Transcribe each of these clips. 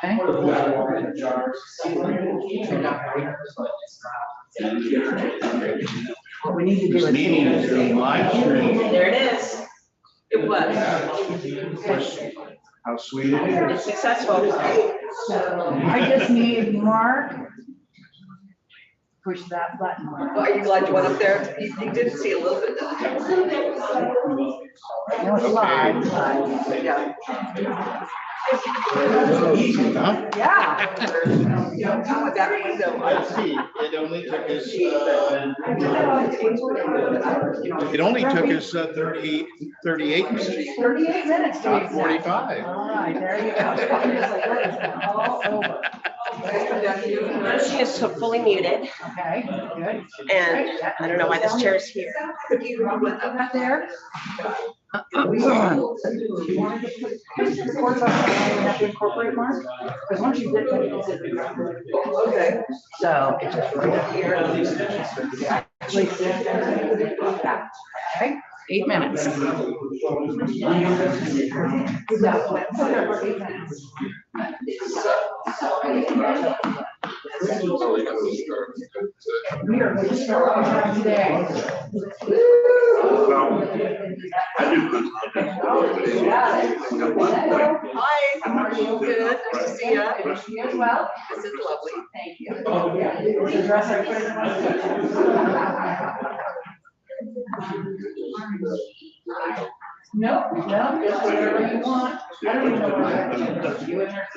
Okay. What we need to do This is. meeting is being live streamed. There it is. It was. How sweet it is. It's successful. I just need Mark. Push that button. Are you glad you went up there? You did see a little bit. No, it's live. Yeah. Huh? Yeah. Come with that window. It only took us, it only took us 38 minutes. 38 minutes. to Not exact. 45. All right, there you go. All over. She is so fully muted, Okay, good. and I don't know why this chair is here. Up there. Reports on how you have to incorporate, Mark? Because once you get that, Okay. so it's just right here. Okay, 8 minutes. We are going to start on time today. Hi, how are you? Good, nice to see you. Good to see you as well. This is lovely. Thank you. The dress I put in my No, just whatever you want. I don't even know what you in there.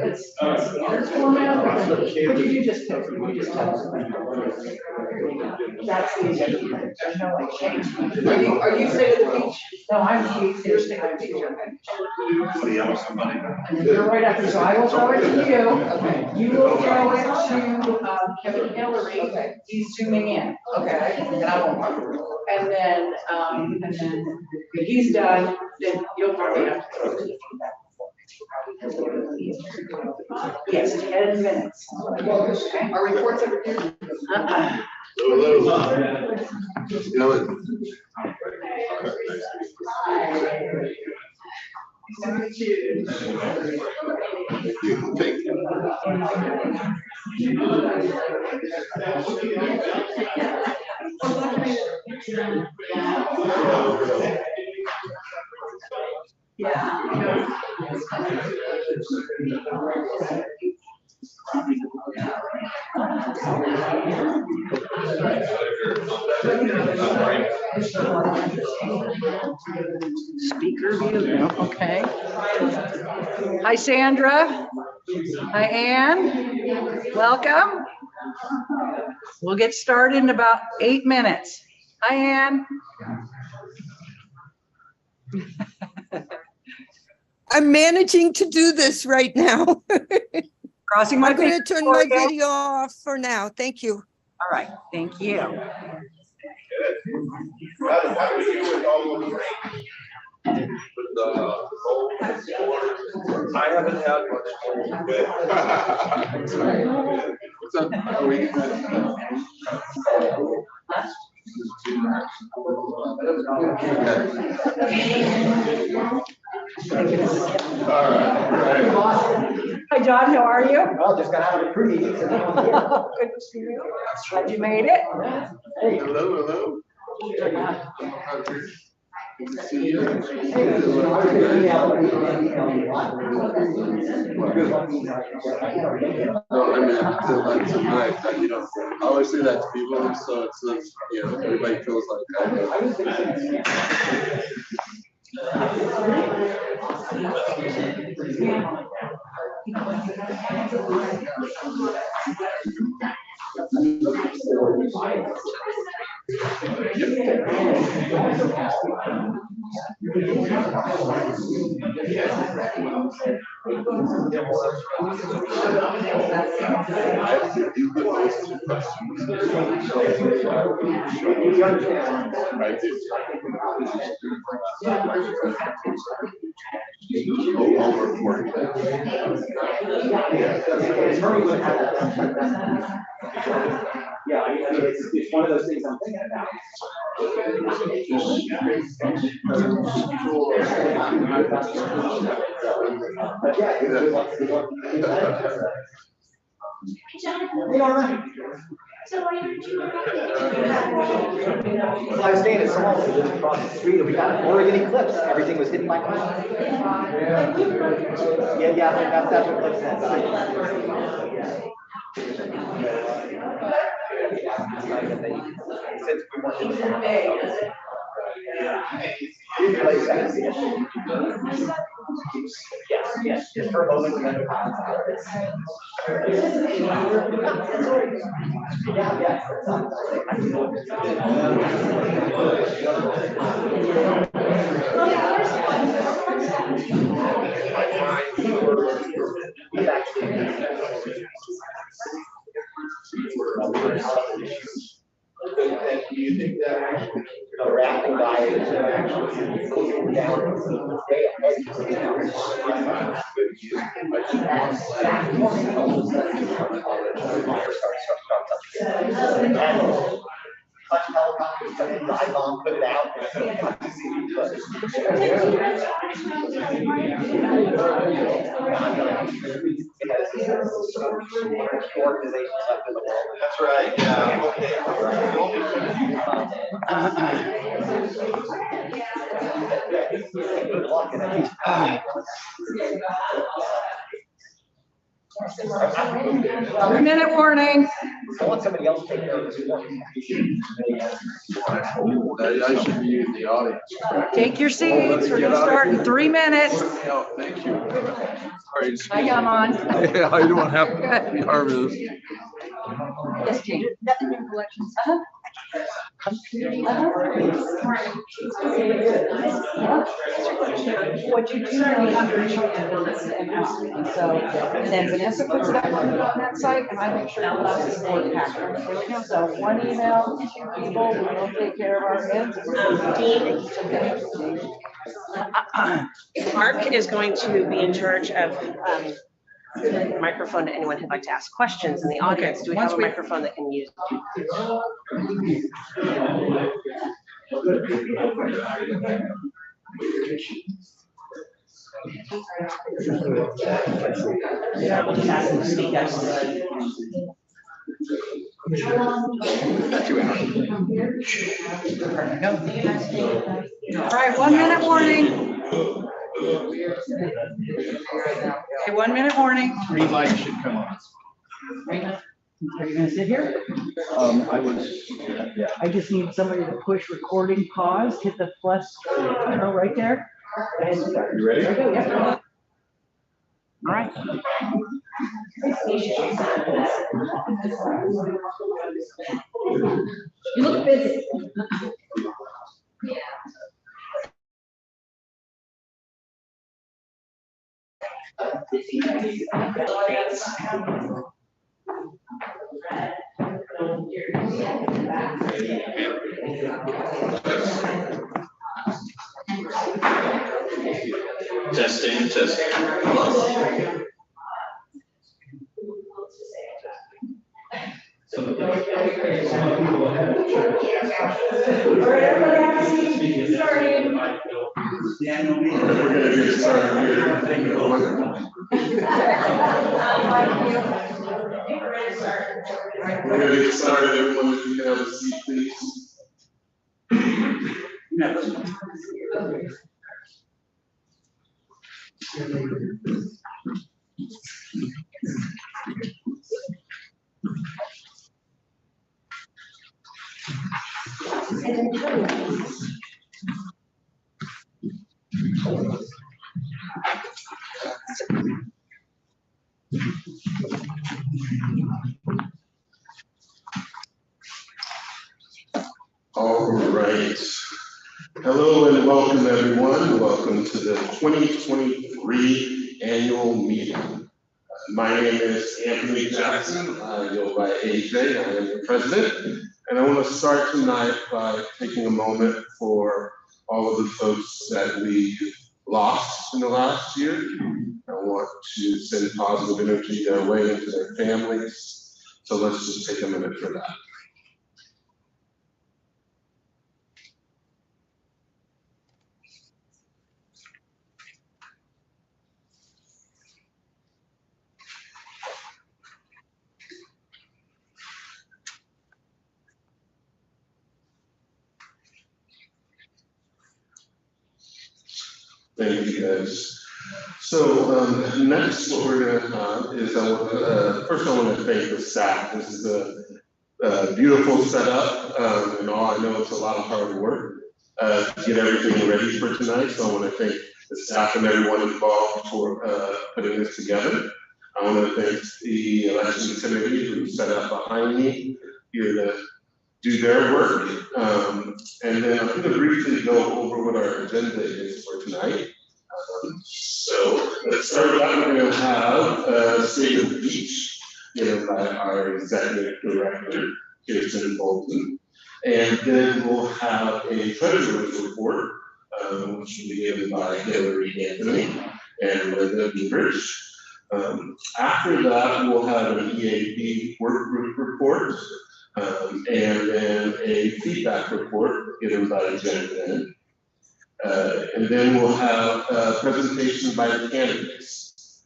It's format, but you just tell us. That's the issue. There's no like change. Are you staying at the beach? No, I'm you're staying on beach. You're right after, so I will throw it to you. Okay. You will throw it to Kevin Hillary. Okay. He's zooming in. Okay. And I won't. And then when he's done, then you'll throw it up. Yes, 10 minutes. Okay. Our reports are here. Speaker view, okay. Hi, Sandra. Hi, Ann. Welcome. We'll get started in about 8 minutes. Hi, Ann. I'm managing to do this right now. Crossing my I'm going to fingers turn for my you. video off for now. Thank you. All right, thank you. I haven't had much. What's up? Are we? All right. Hi, John, how are you? Oh, just got out of the pre-meeting. So now I'm here. Good to see you. Glad you made it. Hey. Hello. Good to see you. Hey, I was gonna email you a lot. No, I mean, tonight, you know, I always say that to people, so it's, you know, everybody feels like Yeah, I mean, it's one of those things I'm thinking about. But yeah, good luck. Good luck. So why aren't you? So I was staying at Samal, we lived across the street, and we got Oregon Eclipse, everything was hidden by cloud. Yeah, that's what Cliff said. Since we weren't in the yes, just for a moment. You think that actually the rafting guy is actually going down day ahead? Helicopters that drive on, put it out. That's right, yeah, okay. Good luck, and at least. 3-minute warning. I want somebody else to take care of this one. I should be in the audience. Take your seats. We're gonna start in 3 minutes. Oh, thank you. Sorry, excuse Hi, me. Yaman. Yeah, how you doing? Happy harvest. Yes, Jane. Collections. What you do know is you reach out and ask me. So, and then Vanessa puts it up on that site, and I make sure it allows us to work packer. There we go. So 1 email, 2 people, we will take care of our ends. Mark is going to be in charge of the microphone to anyone who'd like to ask questions in the audience. Do we have a microphone that can use? All right, 1 minute warning. Okay, 1 minute warning. Green light should come on. Are you gonna sit here? I was, yeah. I just need somebody to push recording pause, hit the plus arrow right there. And start. You ready? There we go, yeah. All right. You look busy. Testing, testing. We're gonna get started here. Thank you. We're gonna get started. Everyone, if you can have a seat, please. All right. Hello and welcome, everyone. Welcome to the 2023 annual meeting. My name is Anthony Jackson. You'll write AJ. I am the president. And I want to start tonight by taking a moment for all of the folks that we lost in the last year. I want to send positive energy their way into their families. So let's just take a minute for that. Thank you, guys. So, next, what we're gonna have is, first I want to thank the staff. This is a beautiful setup, and all, I know it's a lot of hard work to get everything ready for tonight, so I want to thank the staff and everyone involved for putting this together. I want to thank the election committee who set up behind me here to do their work. And then I'm going to briefly go over what our agenda is for tonight. So let's start out. We're going to have State of the Beach, given by our executive director, Kirsten Bolton. And then we'll have a treasurer's report, which will be given by Hillary Anthony and Linda Beavers. After that, we'll have an EAB work group report, and then a feedback report given by Jen Lynn. And then we'll have a presentation by the candidates.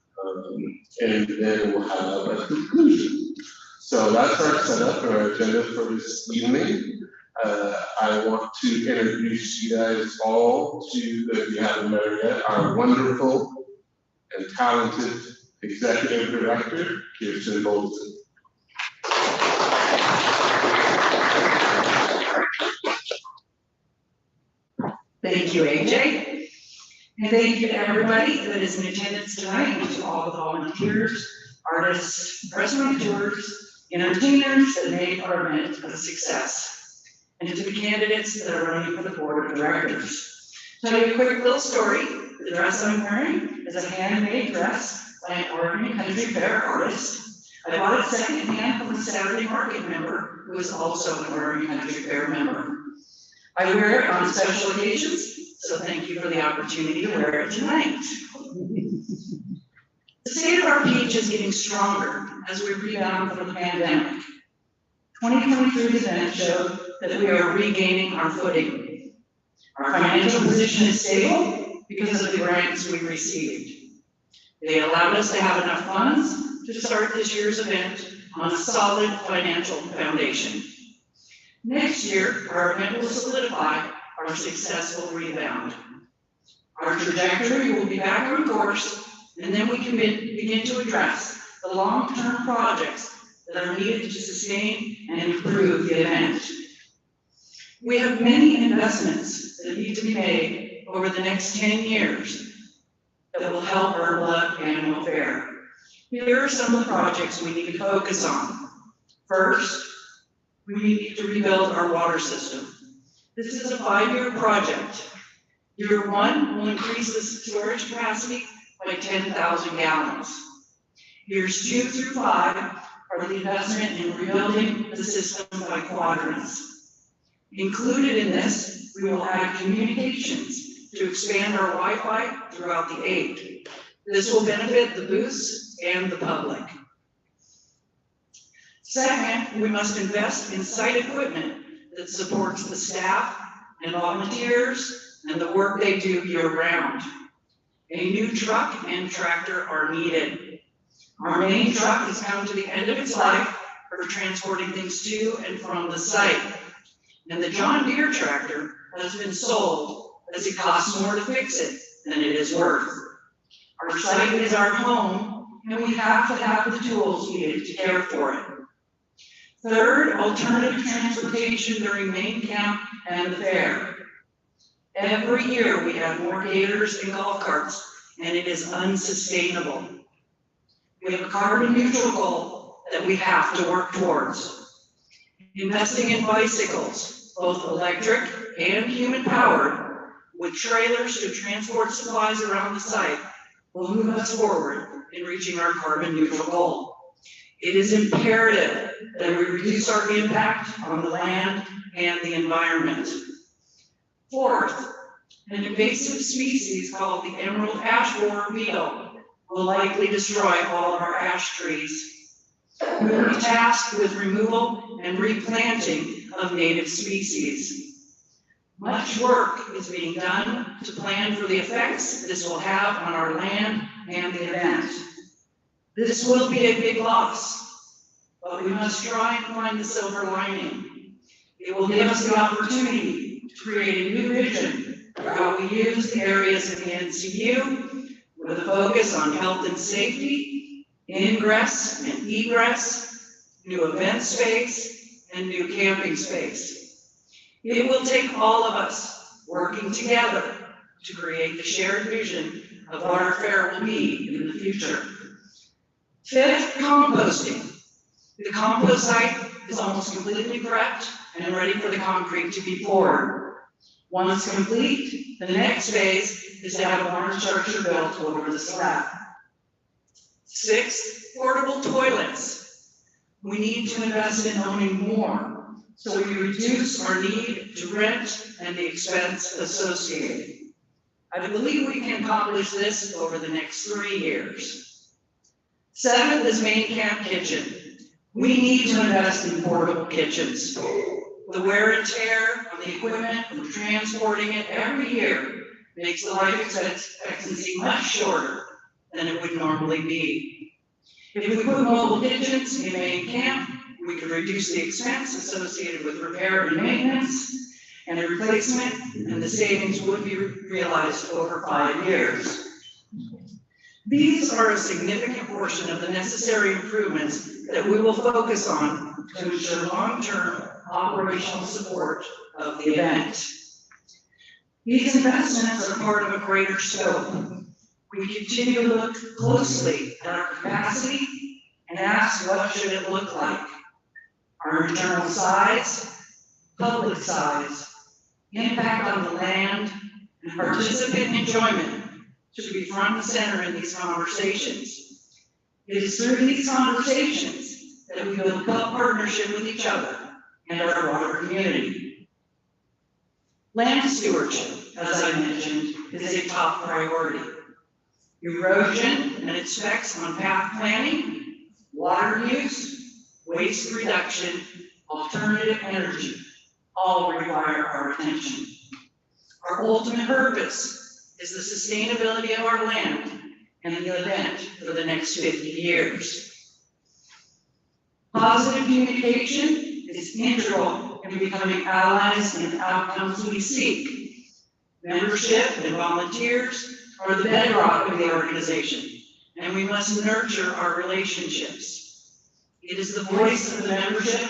And then we'll have a conclusion. So that's our setup, our agenda for this evening. I want to introduce you guys all to, if you haven't met her yet, our wonderful and talented Executive Director, Kirsten Bolton. Thank you, AJ. And thank you to everybody that is in attendance tonight, and to all the volunteers, artists, restaurateurs, entertainers that made our event a success, and to the candidates that are running for the board of directors. Tell you a quick little story. The dress I'm wearing is a handmade dress by an Oregon Country Fair artist. I bought it secondhand from a Saturday Market member who is also an Oregon Country Fair member. I wear it on special occasions, so thank you for the opportunity to wear it tonight. The state of our beach is getting stronger as we rebound from the pandemic. 2023 event showed that we are regaining our footing. Our financial position is stable because of the grants we received. They allowed us to have enough funds to start this year's event on a solid financial foundation. Next year, our event will solidify our successful rebound. Our trajectory will be back on course, and then we can begin to address the long-term projects that are needed to sustain and improve the event. We have many investments that need to be made over the next 10 years that will help our beloved annual fair. Here are some of the projects we need to focus on. First, we need to rebuild our water system. This is a 5-year project. Year 1 will increase the storage capacity by 10,000 gallons. Years 2 through 5 are the investment in rebuilding the system by quadrants. Included in this, we will add communications to expand our Wi-Fi throughout the 8. This will benefit the booths and the public. Second, we must invest in site equipment that supports the staff and volunteers and the work they do year-round. A new truck and tractor are needed. Our main truck has come to the end of its life for transporting things to and from the site. And the John Deere tractor has been sold as it costs more to fix it than it is worth. Our site is our home, and we have to have the tools needed to care for it. Third, alternative transportation during main camp and the fair. Every year we have more gators and golf carts, and it is unsustainable. We have a carbon neutral goal that we have to work towards. Investing in bicycles, both electric and human powered, with trailers to transport supplies around the site, will move us forward in reaching our carbon neutral goal. It is imperative that we reduce our impact on the land and the environment. Fourth, an invasive species called the emerald ash borer beetle will likely destroy all of our ash trees. We will be tasked with removal and replanting of native species. Much work is being done to plan for the effects this will have on our land and the event. This will be a big loss, but we must try and find the silver lining. It will give us the opportunity to create a new vision for how we use the areas in the NCU with a focus on health and safety, ingress and egress, new event space, and new camping space. It will take all of us working together to create the shared vision of what our fair will be in the future. Fifth, composting. The compost site is almost completely prepped and ready for the concrete to be poured. Once complete, the next phase is to have a barn structure built over the slab. Sixth, portable toilets. We need to invest in owning more so we reduce our need to rent and the expense associated. I believe we can accomplish this over the next 3 years. Seventh is main camp kitchen. We need to invest in portable kitchens. The wear and tear on the equipment from transporting it every year makes the life expectancy much shorter than it would normally be. If we put mobile kitchens in main camp, we could reduce the expense associated with repair and maintenance and replacement, and the savings would be realized over 5 years. These are a significant portion of the necessary improvements that we will focus on to ensure long-term operational support of the event. These investments are part of a greater scope. We continue to look closely at our capacity and ask, what should it look like? Our internal size, public size, impact on the land, and participant enjoyment should be front and center in these conversations. It is through these conversations that we build partnership with each other and our broader community. Land stewardship, as I mentioned, is a top priority. Erosion and its effects on path planning, water use, waste reduction, alternative energy, all require our attention. Our ultimate purpose is the sustainability of our land and the event for the next 50 years. Positive communication is integral in becoming allies in the outcomes we seek. Membership and volunteers are the bedrock of the organization, and we must nurture our relationships. It is the voice of the membership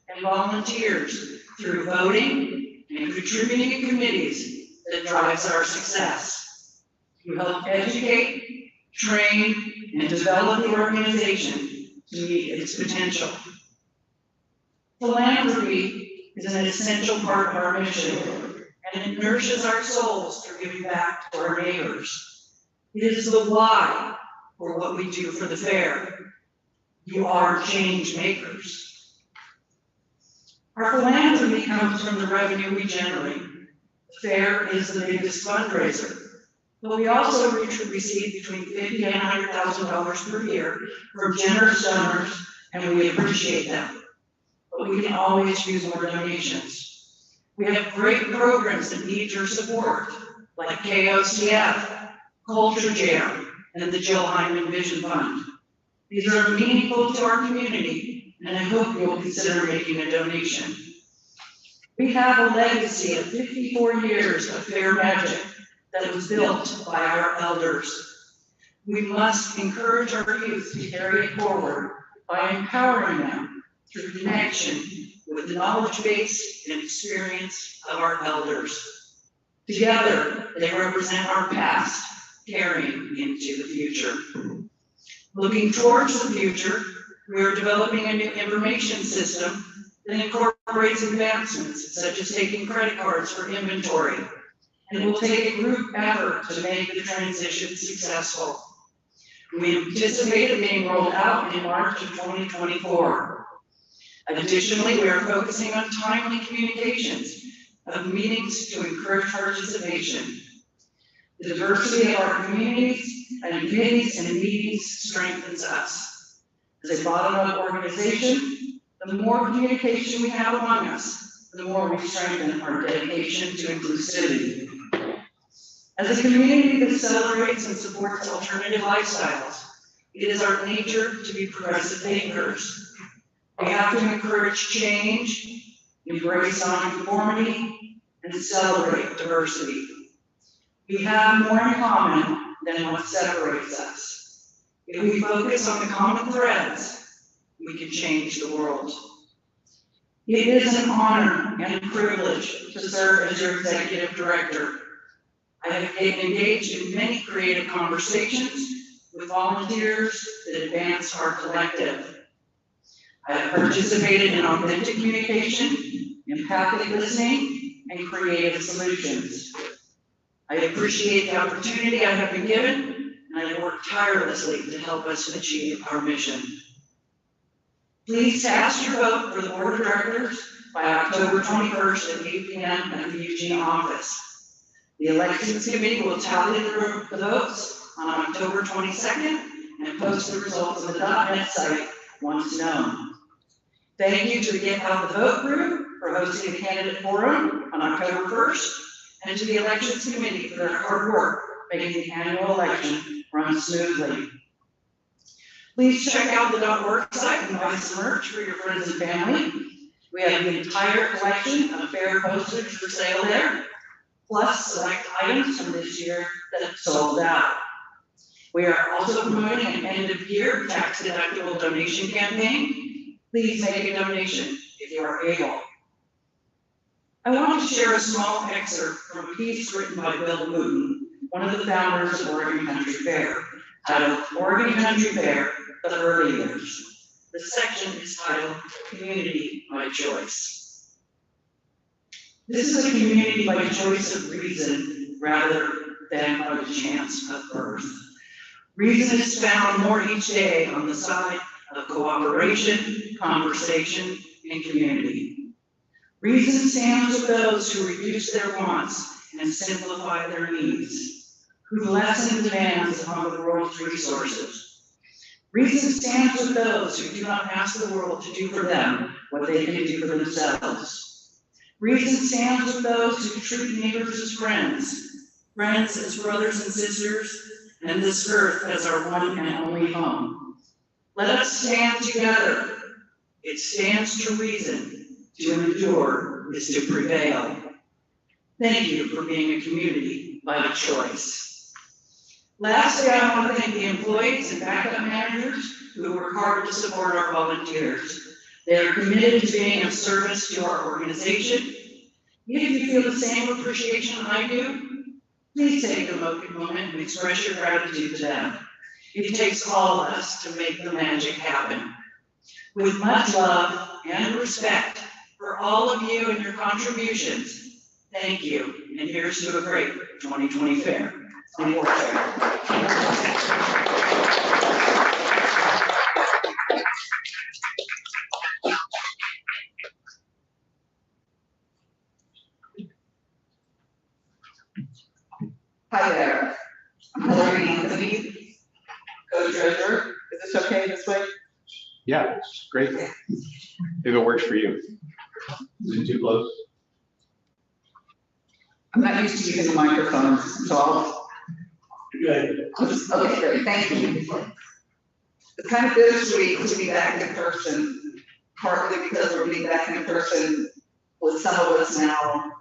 and volunteers through voting and contributing in committees that drives our success. We help educate, train, and develop the organization to meet its potential. Philanthropy is an essential part of our mission, and it nourishes our souls through giving back to our neighbors. It is the why for what we do for the fair. You are change makers. Our philanthropy comes from the revenue we generate. The fair is the biggest fundraiser, but we also receive between $50,000 and $100,000 per year from generous donors, and we appreciate them. But we can always use more donations. We have great programs that need your support, like KOCF, Culture Jam, and the Jill Hyman Vision Fund. These are meaningful to our community, and I hope you'll consider making a donation. We have a legacy of 54 years of fair magic that was built by our elders. We must encourage our youth to carry it forward by empowering them through connection with the knowledge base and experience of our elders. Together, they represent our past, carrying into the future. Looking towards the future, we are developing a new information system that incorporates advancements such as taking credit cards for inventory, and it will take a group effort to make the transition successful. We anticipate it being rolled out in March of 2024. Additionally, we are focusing on timely communications of meetings to encourage participation. The diversity of our communities and committees and meetings strengthens us. As a bottom-up organization, the more communication we have among us, the more we strengthen our dedication to inclusivity. As a community that celebrates and supports alternative lifestyles, it is our nature to be progressive thinkers. We have to encourage change, embrace nonconformity, and celebrate diversity. We have more in common than what separates us. If we focus on the common threads, we can change the world. It is an honor and a privilege to serve as your executive director. I have engaged in many creative conversations with volunteers that advance our collective. I have participated in authentic communication, empathic listening, and creative solutions. I appreciate the opportunity I have been given, and I work tirelessly to help us achieve our mission. Please cast your vote for the board of directors by October 21st at 8 p.m. at the Eugene office. The elections committee will tally the votes on October 22nd and post the results on the .net site once known. Thank you to the Get Out the Vote group for hosting the candidate forum on October 1st, and to the elections committee for their hard work making the annual election run smoothly. Please check out the .org site and buy some merch for your friends and family. We have the entire collection of fair postage for sale there, plus select items from this year that have sold out. We are also promoting an end-of-year tax-deductible donation campaign. Please make a donation if you are able. I want to share a small excerpt from a piece written by Bill Wooten, one of the founders of Oregon Country Fair, titled Oregon Country Fair, the Early Years. The section is titled Community by Choice. This is a community by choice of reason rather than by the chance of birth. Reason is found more each day on the side of cooperation, conversation, and community. Reason stands with those who reduce their wants and simplify their needs, who lessen demands upon the world's resources. Reason stands with those who do not ask the world to do for them what they can do for themselves. Reason stands with those who treat neighbors as friends, friends as brothers and sisters, and this earth as our one and only home. Let us stand together. It stands to reason. To endure is to prevail. Thank you for being a community by choice. Lastly, I want to thank the employees and backup managers who work hard to support our volunteers. They are committed to being of service to our organization. If you feel the same appreciation I do, please take a moment and express your gratitude to them. It takes all of us to make the magic happen. With much love and respect for all of you and your contributions, thank you, and here's to a great 2020 fair. And work fair. Hi there, I'm Hillary Anthony, co-treasurer. Is this okay this way? Yeah, it's great. If it works for you. Is it too close? I'm not used to using microphones, so I'll just, okay, great, thank you. It's kind of bittersweet to be back in person, partly because we're being back in person with some of us now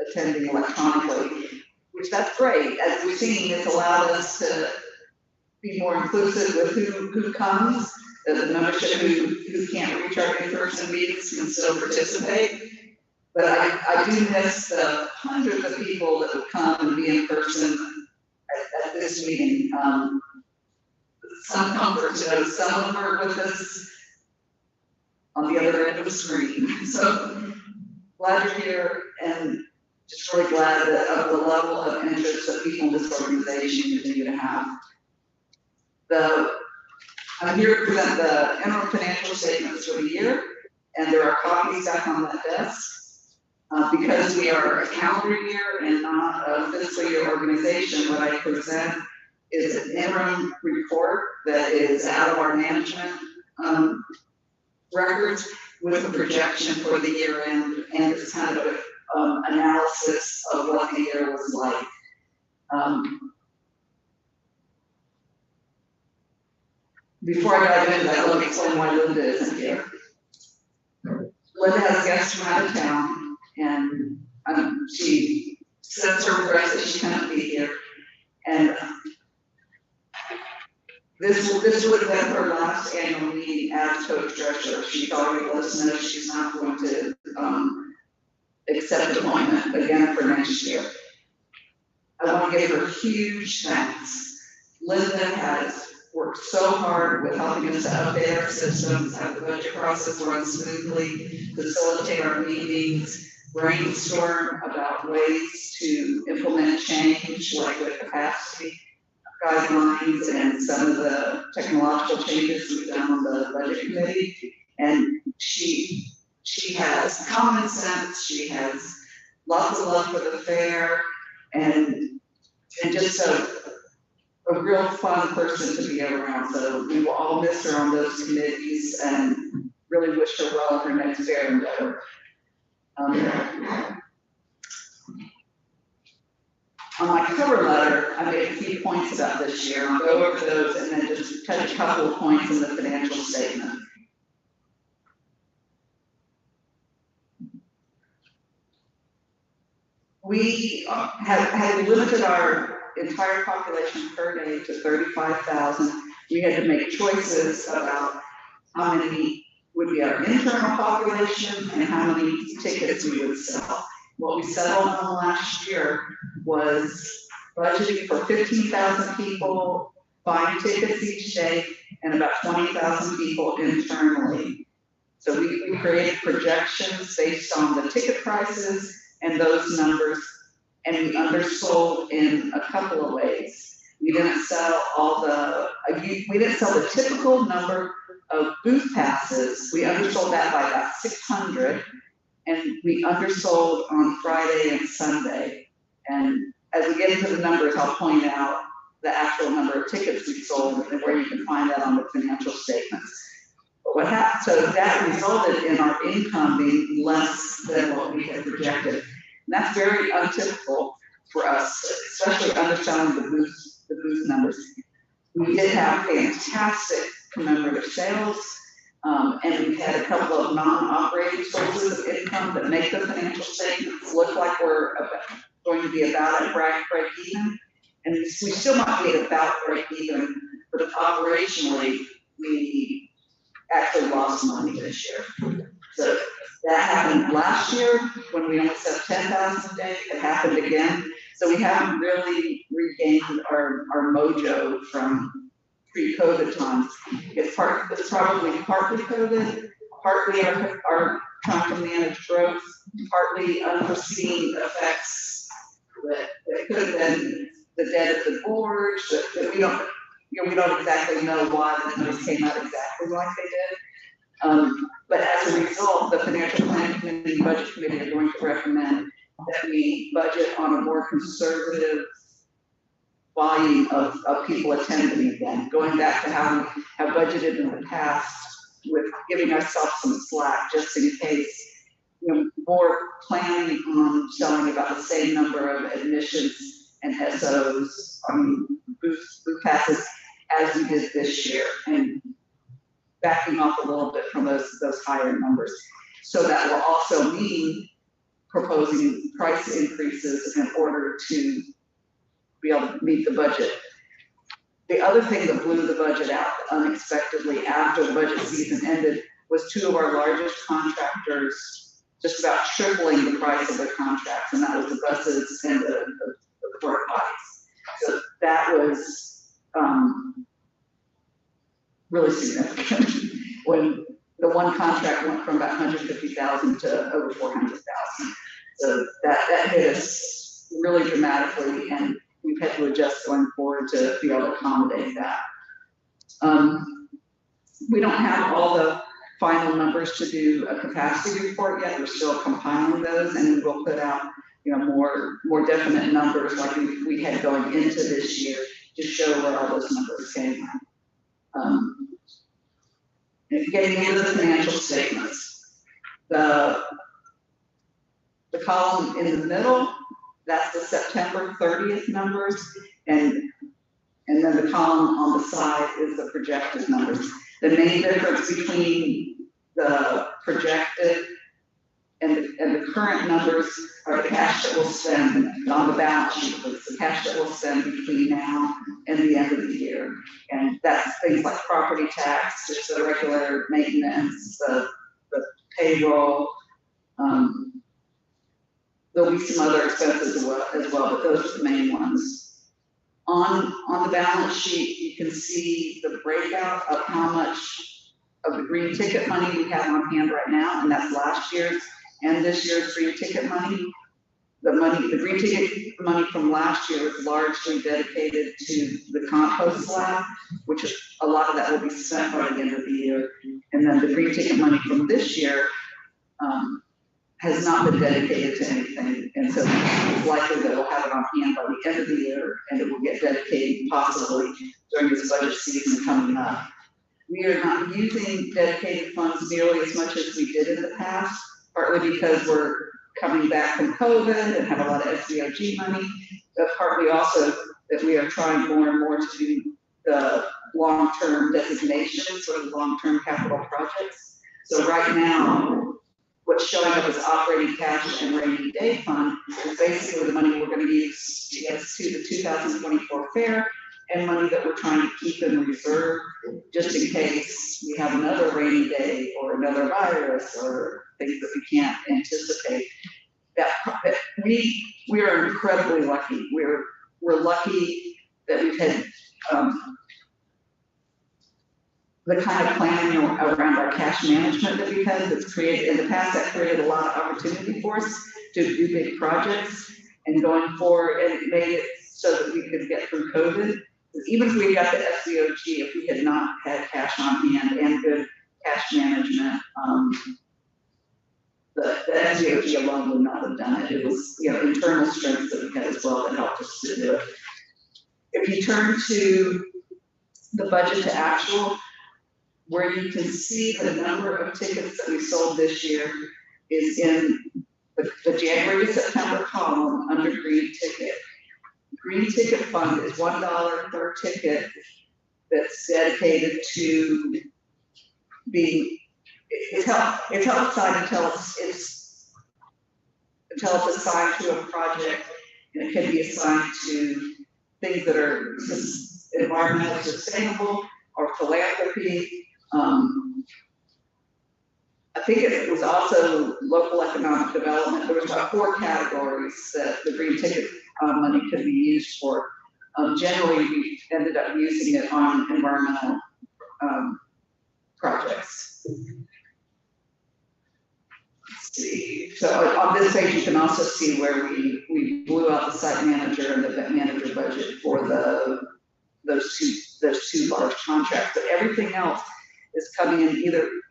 attending electronically, which that's great. As we've seen, it's allowed us to be more inclusive with who comes. The membership who can't reach our in-person meetings can still participate. But I do miss the hundreds of people that would come and be in person at this meeting. Some comfort to know some of them are with us on the other end of the screen. So glad you're here, and just really glad of the level of interest that people in this organization continue to have. I'm here to present the interim financial statements for the year, and there are copies back on that desk. Because we are a calendar year and not a fiscal year organization, what I present is an interim report that is out of our management records with a projection for the year end, and it's kind of an analysis of what the year was like. Before I dive into that, let me explain why Linda isn't here. Linda has guests from out of town, and she sends her regrets that she cannot be here. And this would have been her last annual meeting as coach treasurer. She's already let us know she's not going to accept appointment again for next year. I want to give her huge thanks. Linda has worked so hard with helping us to update our systems, have the budget process run smoothly, facilitate our meetings, brainstorm about ways to implement change, like the capacity guidelines and some of the technological changes we've done on the budget committee. And she has common sense, she has lots of love for the fair, and just a real fun person to be around. So we will all miss her on those committees and really wish her well in her next fair endeavor. On my cover letter, I made a few points about this year. I'll go over those and then just touch a couple of points in the financial statement. We have limited our entire population per day to 35,000. We had to make choices about how many would be our internal population and how many tickets we would sell. What we settled on last year was budgeting for 15,000 people buying tickets each day and about 20,000 people internally. So we created projections based on the ticket prices and those numbers, and we undersold in a couple of ways. We didn't sell we didn't sell the typical number of booth passes. We undersold that by about 600. And we undersold on Friday and Sunday. And as we get into the numbers, I'll point out the actual number of tickets we sold and where you can find that on the financial statements. But what happened, so that resulted in our income being less than what we had projected. And that's very untypical for us, especially underselling the booth numbers. We did have fantastic commemorative sales. And we've had a couple of non-operating sources of income that make the financial statements look like we're going to be about at break even. And we still might be at about break even, but operationally, we actually lost money this year. So that happened last year when we only sold 10,000 a day. It happened again. So we haven't really regained our mojo from pre-COVID times. It's probably partly COVID, partly our trying to manage growth, partly unforeseen effects that could have been the debt of the board, that we don't exactly know why the numbers came out exactly like they did. But as a result, the Financial Planning Committee and Budget Committee are going to recommend that we budget on a more conservative volume of people attending again, going back to how we have budgeted in the past, with giving ourselves some slack just in case, more planning on selling about the same number of admissions and SOs, booth passes as we did this year, and backing off a little bit from those higher numbers. So that will also mean proposing price increases in order to be able to meet the budget. The other thing that blew the budget out unexpectedly after the budget season ended was two of our largest contractors just about tripling the price of their contracts, and that was the buses and the porta potties. So that was really significant when the one contract went from about 150,000 to over 400,000. So that hit us really dramatically, and we've had to adjust going forward to be able to accommodate that. We don't have all the final numbers to do a capacity report yet. We're still compiling those, and we'll put out more definite numbers like we had going into this year to show where all those numbers came from. Getting into the financial statements, the column in the middle, that's the September 30th numbers, and then the column on the side is the projected numbers. The main difference between the projected And the current numbers are the cash that we'll spend on the balance sheet, it's the cash that we'll spend between now and the end of the year. And that's things like property tax, just the regular maintenance, the payroll. There'll be some other expenses as well, but those are the main ones. On the balance sheet, you can see the breakout of how much of the green ticket money we have on hand right now, and that's last year's and this year's green ticket money. The green ticket money from last year was largely dedicated to the compost slab, which is, a lot of that will be spent by the end of the year. And then the green ticket money from this year has not been dedicated to anything. And so it's likely that we'll have it on hand by the end of the year, and it will get dedicated possibly during this budget season coming up. We are not using dedicated funds nearly as much as we did in the past, partly because we're coming back from COVID and have a lot of SVOG money, but partly also that we are trying more and more to do the long-term designations or the long-term capital projects. So right now, what's showing up as operating cash and rainy day fund is basically the money we're going to use to get us to the 2024 fair, and money that we're trying to keep in reserve just in case we have another rainy day or another virus or things that we can't anticipate. That we are incredibly lucky. We're lucky that we've had the kind of planning around our cash management that we've had that's created in the past, that created a lot of opportunity for us to do big projects, and going forward, and it made it so that we could get through COVID. Even if we got the SVOG, if we had not had cash on hand and good cash management, the SVOG alone would not have done it. It was, internal strengths that we had as well that helped us to do it. If you turn to the budget to actual, where you can see the number of tickets that we sold this year is in the January to September column under green ticket. Green ticket fund is $1 per ticket that's dedicated to being, it's held aside until it's assigned to a project, and it can be assigned to things that are environmentally sustainable or philanthropy. I think it was also local economic development. There was about 4 categories that the green ticket money could be used for. Generally, we ended up using it on environmental projects. Let's see. So on this page, you can also see where we blew out the site manager and the vet manager budget for those two large contracts. But everything else is coming in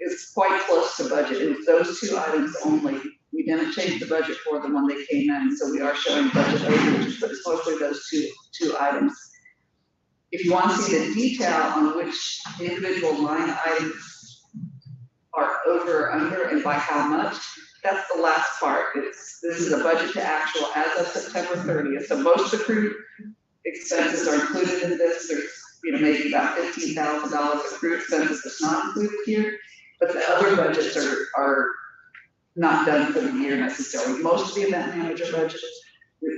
is quite close to budget. It was those 2 items only. We didn't change the budget for them when they came in, so we are showing budget overages, but it's mostly those two items. If you want to see the detail on which individual line items are over or under and by how much, that's the last part. This is a budget to actual as of September 30th. So most accrued expenses are included in this. There's maybe about $15,000 accrued expenses that's not included here, but the other budgets are not done for the year necessarily. Most of the event manager budget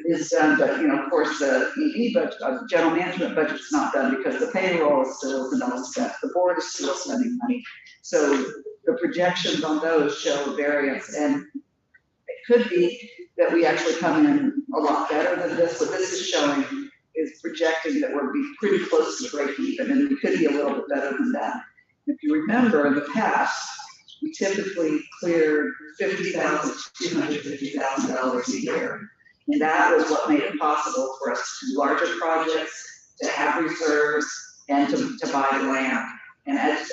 is done, but of course the ED budget, general management budget is not done because the payroll is still spent. The board is still spending money. So the projections on those show variance, and it could be that we actually come in a lot better than this. What this is projecting that we'll be pretty close to break even, and we could be a little bit better than that. If you remember in the past, we typically cleared $50,000 to $250,000 a year. And that was what made it possible for us to do larger projects, to have reserves, and to buy land. And as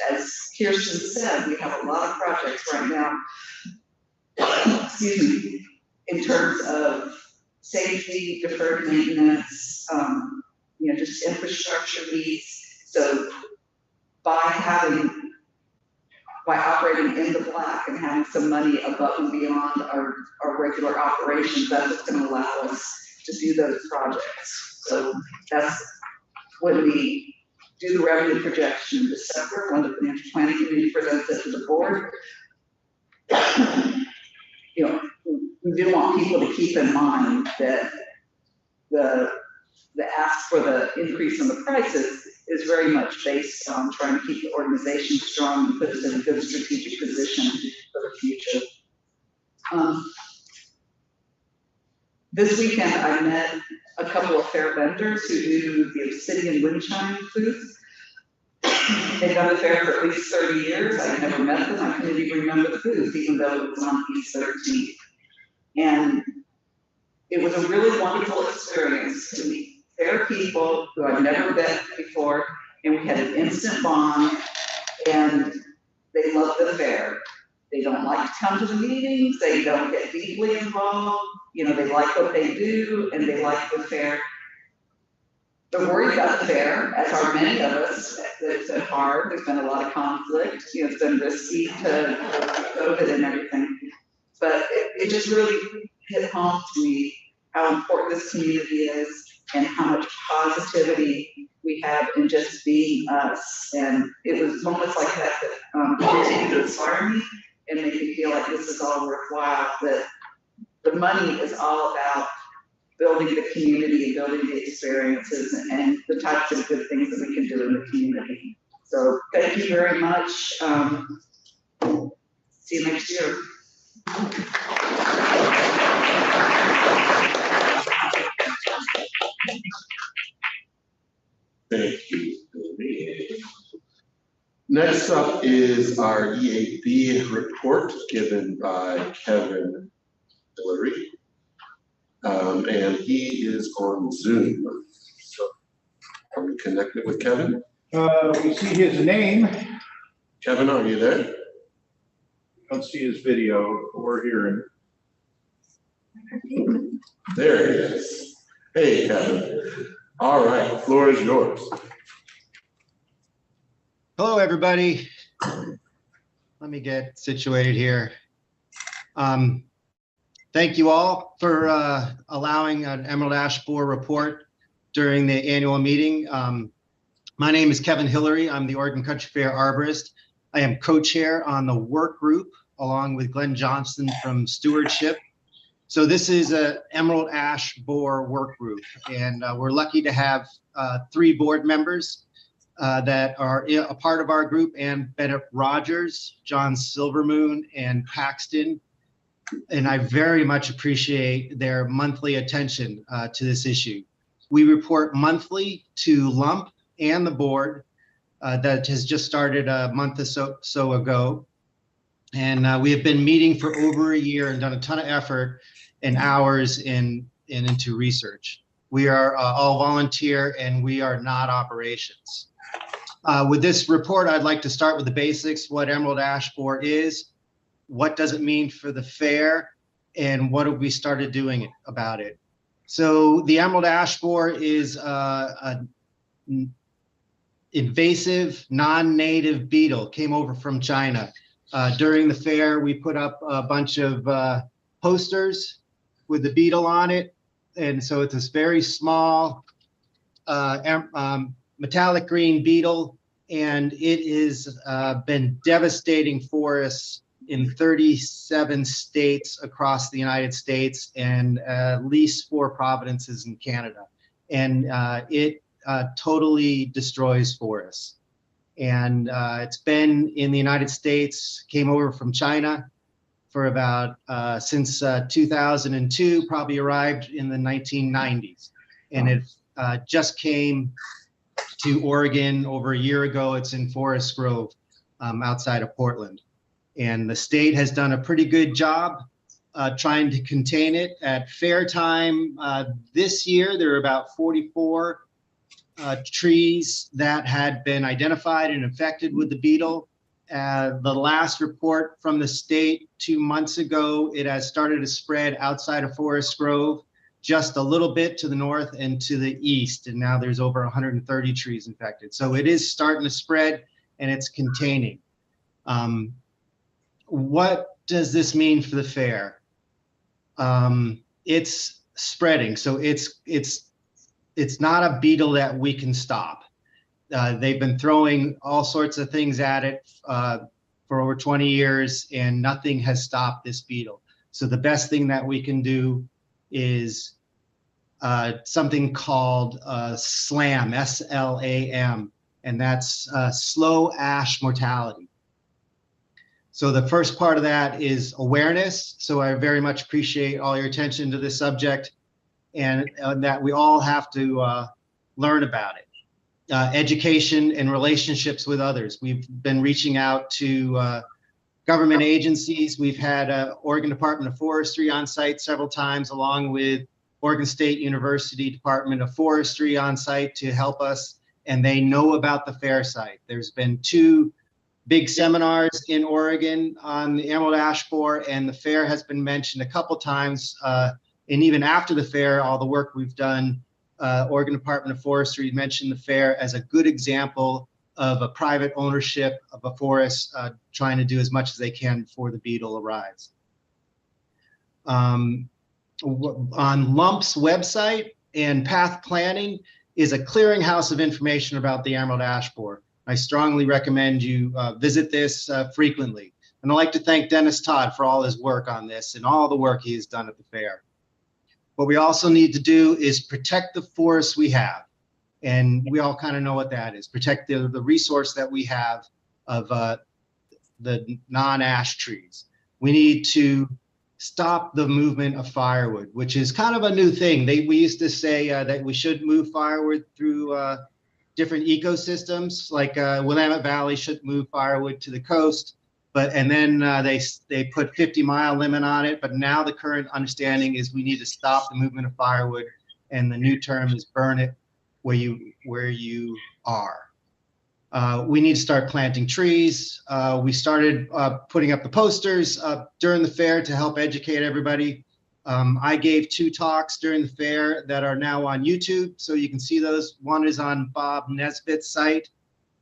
Kirsten said, we have a lot of projects right now, excuse me, in terms of safety, deferred maintenance, just infrastructure needs. So by operating in the black and having some money above and beyond our regular operations, that's what's going to allow us to do those projects. So that's when we do the revenue projection in December, when the financial planning committee presents it to the board. you know, we do want people to keep in mind that the ask for the increase in the prices is very much based on trying to keep the organization strong and put us in a good strategic position for the future. This weekend, I met a couple of fair vendors who do the obsidian wind chime booth. They've done the fair for at least 30 years. I never met them. I couldn't even remember the booth, even though it was on East 13th. And it was a really wonderful experience to meet fair people who I've never met before, and we had an instant bond, and they love the fair. They don't like to come to the meetings, they don't get deeply involved, you know, they like what they do, and they like the fair. They're worried about the fair, as are many of us. It's been hard, there's been a lot of conflict, you know, it's been risky to COVID and everything. But it just really hit home to me how important this community is and how much positivity we have in just being us. And it was moments like that that continue to inspire me and make me feel like this is all worthwhile, that the money is all about building the community and building the experiences and the types of good things that we can do in the community. So thank you very much. See you next year. Thank you. Next up is our EAB report given by Kevin Hillary. And he is on Zoom. So are we connected with Kevin? We see his name. Kevin, are you there? Don't see his video or hearing. There he is. Hey, Kevin. All right, floor is yours. Hello, everybody. Let me get situated here. Thank you all for allowing an Emerald Ash Borer report during the annual meeting. My name is Kevin Hillary. I'm the Oregon Country Fair Arborist. I am co-chair on the work group along with Glenn Johnston from Stewardship. So this is a Emerald Ash Borer work group, and we're lucky to have 3 board members that are a part of our group, and Bennett Rogers, John Silvermoon, and Paxton. And I very much appreciate their monthly attention to this issue. We report monthly to LUMP and the board that has just started a month or so ago. And we have been meeting for over a year and done a ton of effort and hours into research. We are all volunteer and we are not operations. With this report, I'd like to start with the basics, what Emerald Ash Borer is, what does it mean for the fair, and what have we started doing about it. So the Emerald Ash Borer is an invasive, non-native beetle, came over from China. During the fair, we put up a bunch of posters with the beetle on it. And so it's this very small metallic green beetle, and it has been devastating forests in 37 states across the United States and at least 4 provinces in Canada. And it totally destroys forests. And it's been in the United States, came over from China for about since 2002, probably arrived in the 1990s. And it just came to Oregon over a year ago. It's in Forest Grove outside of Portland. And the state has done a pretty good job trying to contain it. At fair time this year, there are about 44 trees that had been identified and infected with the beetle. The last report from the state 2 months ago, it has started to spread outside of Forest Grove, just a little bit to the north and to the east. And now there's over 130 trees infected. So it is starting to spread and it's containing. What does this mean for the fair? It's spreading. So it's not a beetle that we can stop. They've been throwing all sorts of things at it for over 20 years and nothing has stopped this beetle. So the best thing that we can do is something called SLAM, S-L-A-M, and that's slow ash mortality. So the first part of that is awareness. So I very much appreciate all your attention to this subject, and that we all have to learn about it. Education and relationships with others. We've been reaching out to government agencies. We've had Oregon Department of Forestry on site several times, along with Oregon State University Department of Forestry on site to help us, and they know about the fair site. There's been 2 big seminars in Oregon on the emerald ash borer, and the fair has been mentioned a couple times. And even after the fair, all the work we've done, Oregon Department of Forestry mentioned the fair as a good example of a private ownership of a forest trying to do as much as they can before the beetle arrives. On LUMP's website and Path Planning is a clearinghouse of information about the emerald ash borer. I strongly recommend you visit this frequently. And I'd like to thank Dennis Todd for all his work on this and all the work he has done at the fair. What we also need to do is protect the forests we have. And we all kind of know what that is. Protect the resource that we have of the non-ash trees. We need to stop the movement of firewood, which is kind of a new thing. We used to say that we should move firewood through different ecosystems, like Willamette Valley should move firewood to the coast, and then they put 50-mile limit on it. But now the current understanding is we need to stop the movement of firewood, and the new term is burn it where you are. We need to start planting trees. We started putting up the posters during the fair to help educate everybody. I gave 2 talks during the fair that are now on YouTube, so you can see those. One is on Bob Nesbitt's site,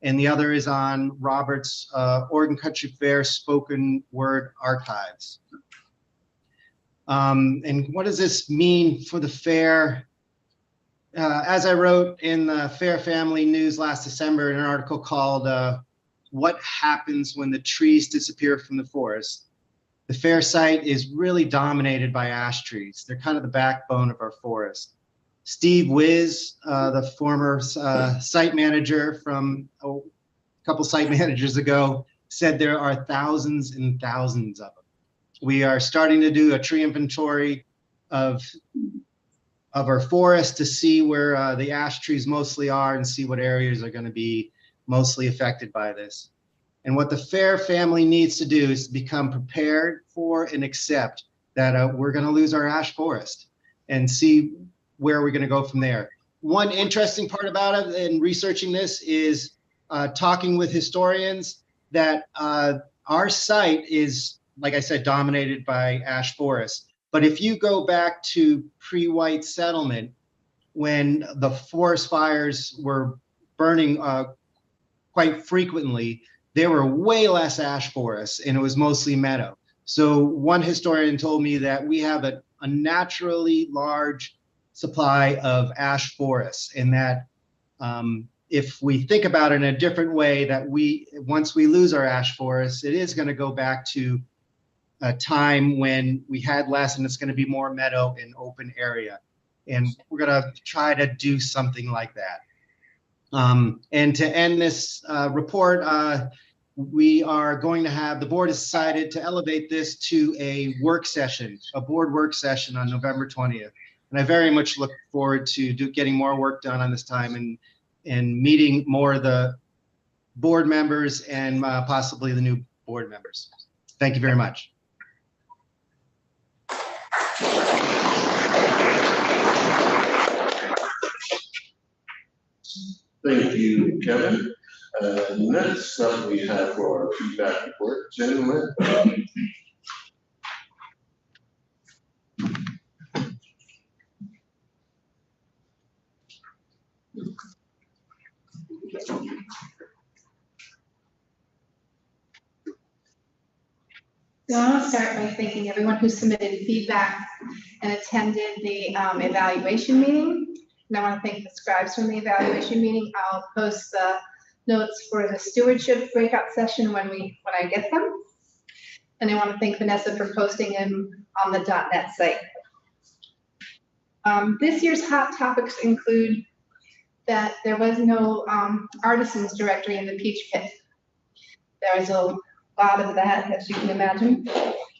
and the other is on Robert's Oregon Country Fair Spoken Word Archives. And what does this mean for the fair? As I wrote in the Fair Family News last December in an article called What Happens When the Trees Disappear from the Forest, the fair site is really dominated by ash trees. They're kind of the backbone of our forest. Steve Wiz, the former site manager from a couple site managers ago, said there are thousands and thousands of them. We are starting to do a tree inventory of our forest to see where the ash trees mostly are and see what areas are going to be mostly affected by this. And what the fair family needs to do is become prepared for and accept that we're going to lose our ash forest and see where we're going to go from there. One interesting part about it in researching this is talking with historians that our site is, like I said, dominated by ash forest. But if you go back to pre-white settlement, when the forest fires were burning quite frequently, there were way less ash forests, and it was mostly meadow. So one historian told me that we have a naturally large supply of ash forests, and that if we think about it in a different way, that once we lose our ash forests, it is going to go back to a time when we had less, and it's going to be more meadow and open area. And we're going to try to do something like that. And to end this report, we are going to have, the board has decided to elevate this to a work session, a board work session on November 20th. And I very much look forward to getting more work done on this time and meeting more of the board members and possibly the new board members. Thank you very much. Thank you, Kevin. Next up, we have for our feedback report, gentlemen. So I want to start by thanking everyone who submitted feedback and attended the evaluation meeting. And I want to thank the scribes from the evaluation meeting. I'll post the notes for the stewardship breakout session when I get them. And I want to thank Vanessa for posting them on the .NET site. This year's hot topics include that there was no artisans directory in the Peach Pit. There was a lot of that, as you can imagine.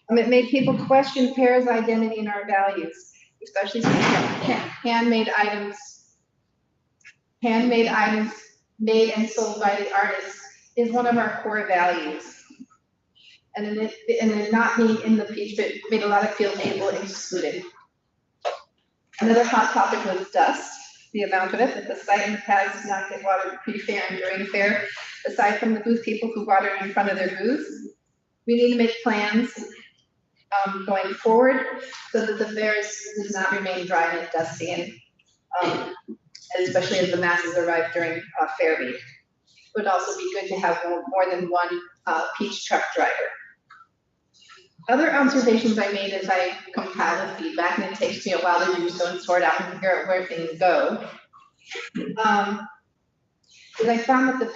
It made people question Pear's identity and our values, especially since handmade items made and sold by the artists is one of our core values. And it not being in the Peach Pit made a lot of people excluded. Another hot topic was dust, the amount of it, that the site in the past does not get watered pre-fair and during fair, aside from the booth people who water in front of their booths. We need to make plans going forward so that the fairs does not remain dry and dusty, and especially as the masses arrive during Fair Week. It would also be good to have more than one peach truck driver. Other observations I made as I compiled the feedback, and it takes me a while to do so and sort out and figure out where things go, is I found that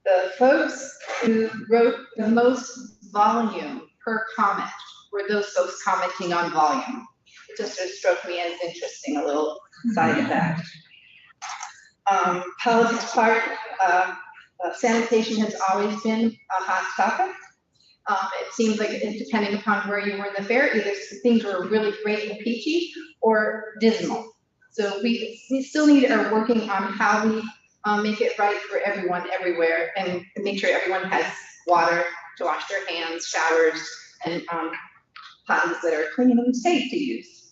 the folks who wrote the most volume per comment were those folks commenting on volume. It just sort of struck me as interesting, a little side effect. Politics Park, sanitation has always been a hot topic. It seems like depending upon where you were in the fair, either things were really great and peachy or dismal. So we still are working on how we make it right for everyone everywhere and make sure everyone has water to wash their hands, showers, and potties that are clean and safe to use.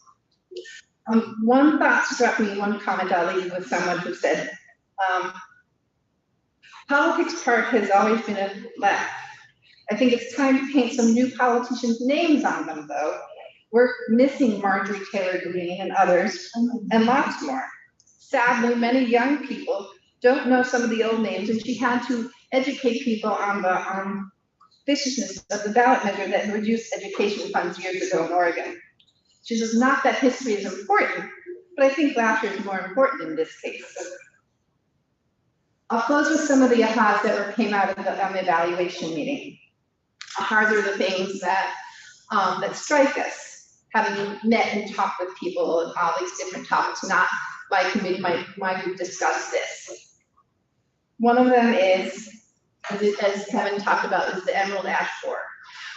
One thought struck me, one comment I'll leave with someone who said, Politics Park has always been a laugh. I think it's time to paint some new politicians' names on them, though. We're missing Marjorie Taylor Greene and others, and lots more. Sadly, many young people don't know some of the old names, and she had to educate people on the viciousness of the ballot measure that reduced education funds years ago in Oregon. She says, not that history is important, but I think laughter is more important in this case. I'll close with some of the ahas that came out of the evaluation meeting. Ahas are the things that strike us, having met and talked with people on all these different topics, not my committee, my group discussed this. One of them is, as Kevin talked about, is the Emerald Ash Borer.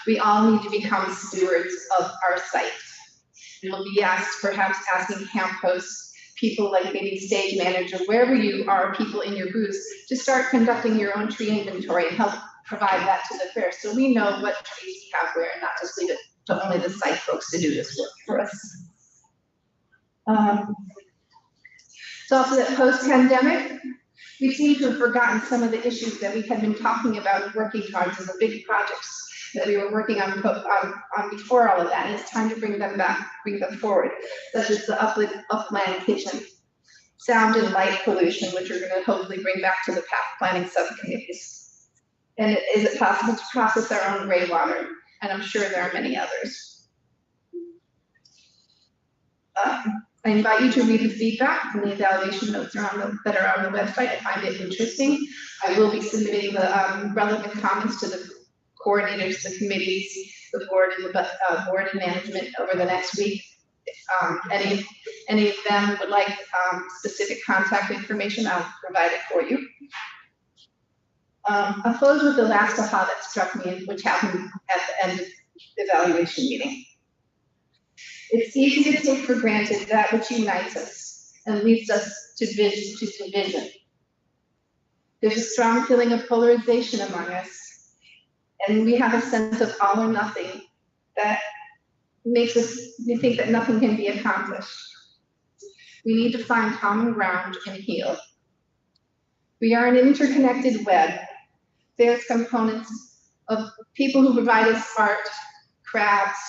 We all need to become stewards of our site. We'll be perhaps asking camp hosts, people like maybe stage manager, wherever you are, people in your booths, to start conducting your own tree inventory and help provide that to the fair, so we know what trees we have where, and not just leave it to only the site folks to do this work for us. It's also that post-pandemic, we seem to have forgotten some of the issues that we had been talking about and working towards as the big projects that we were working on before all of that. And it's time to bring them back, bring them forward, such as the upland kitchen, sound and light pollution, which we're going to hopefully bring back to the path planning subcommittees. And is it possible to process our own gray water? And I'm sure there are many others. I invite you to read the feedback, and the evaluation notes that are on the website. I find it interesting. I will be submitting the relevant comments to the coordinators, the committees, the board, and the board and management over the next week. Any of them would like specific contact information, I'll provide it for you. I'll close with the last aha that struck me, which happened at the end of the evaluation meeting. It's easy to take for granted that which unites us and leads us to division. There's a strong feeling of polarization among us, and we have a sense of all or nothing that makes us think that nothing can be accomplished. We need to find common ground and heal. We are an interconnected web. There's components of people who provide us art, crafts,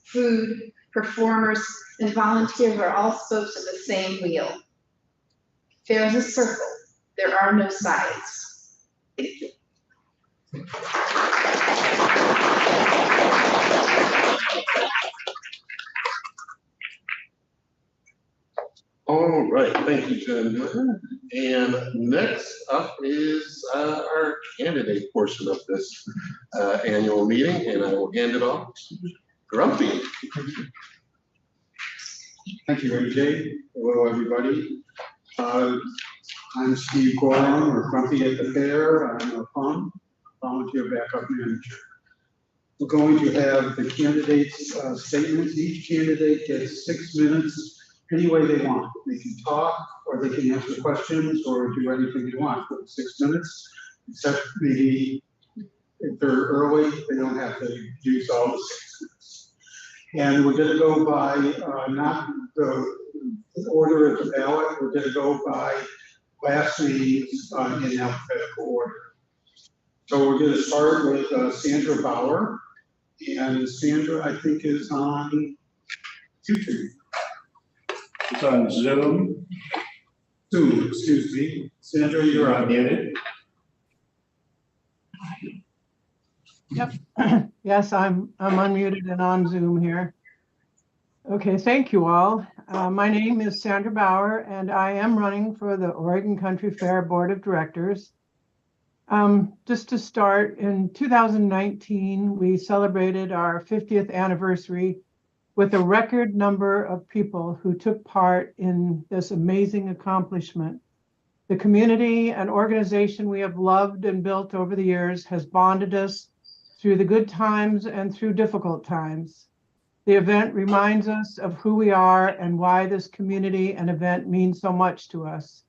food, performers, and volunteers are all spokes of the same wheel. Fair is a circle. There are no sides. Thank you. All right, thank you, Jen. And next up is our candidate portion of this annual meeting, and I will hand it off to Grumpy. Thank you, AJ. Hello, everybody. I'm Steve Gorham, or Grumpy at the Fair. I'm a volunteer backup manager. We're going to have the candidates' statements. Each candidate gets 6 minutes, any way they want. They can talk, or they can answer questions, or do anything they want for 6 minutes, except maybe if they're early, they don't have to use all the 6 minutes. And we're gonna go by not the order of the ballot, we're gonna go by last names in alphabetical order. So we're gonna start with Sandra Bauer. And Sandra, I think, is on YouTube. It's on Zoom. Zoom, excuse me. Sandra, you're unmuted. Yep. Yes, I'm unmuted and on Zoom here. Okay, thank you all. My name is Sandra Bauer, and I am running for the Oregon Country Fair Board of Directors. Just to start, in 2019, we celebrated our 50th anniversary with a record number of people who took part in this amazing accomplishment. The community and organization we have loved and built over the years has bonded us through the good times and through difficult times. The event reminds us of who we are and why this community and event means so much to us.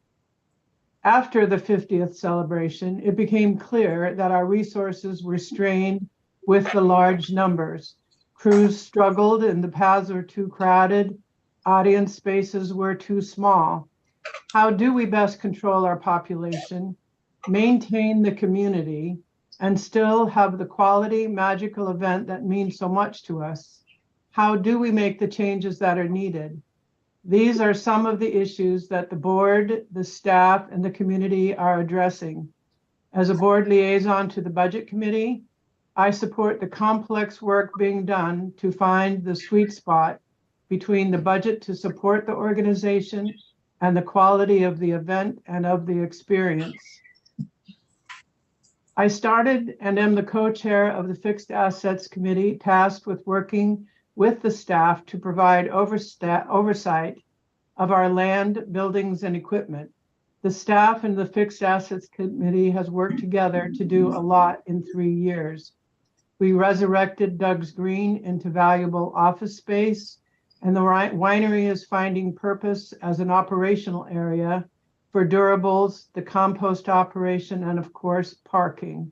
After the 50th celebration, it became clear that our resources were strained with the large numbers. Crews struggled and the paths were too crowded. Audience spaces were too small. How do we best control our population, maintain the community, and still have the quality, magical event that means so much to us? How do we make the changes that are needed? These are some of the issues that the board, the staff, and the community are addressing. As a board liaison to the Budget Committee, I support the complex work being done to find the sweet spot between the budget to support the organization and the quality of the event and of the experience. I started and am the co-chair of the Fixed Assets Committee tasked with working with the staff to provide oversight of our land, buildings, and equipment. The staff and the Fixed Assets Committee has worked together to do a lot in 3 years. We resurrected Doug's Green into valuable office space, and the winery is finding purpose as an operational area for durables, the compost operation, and of course, parking.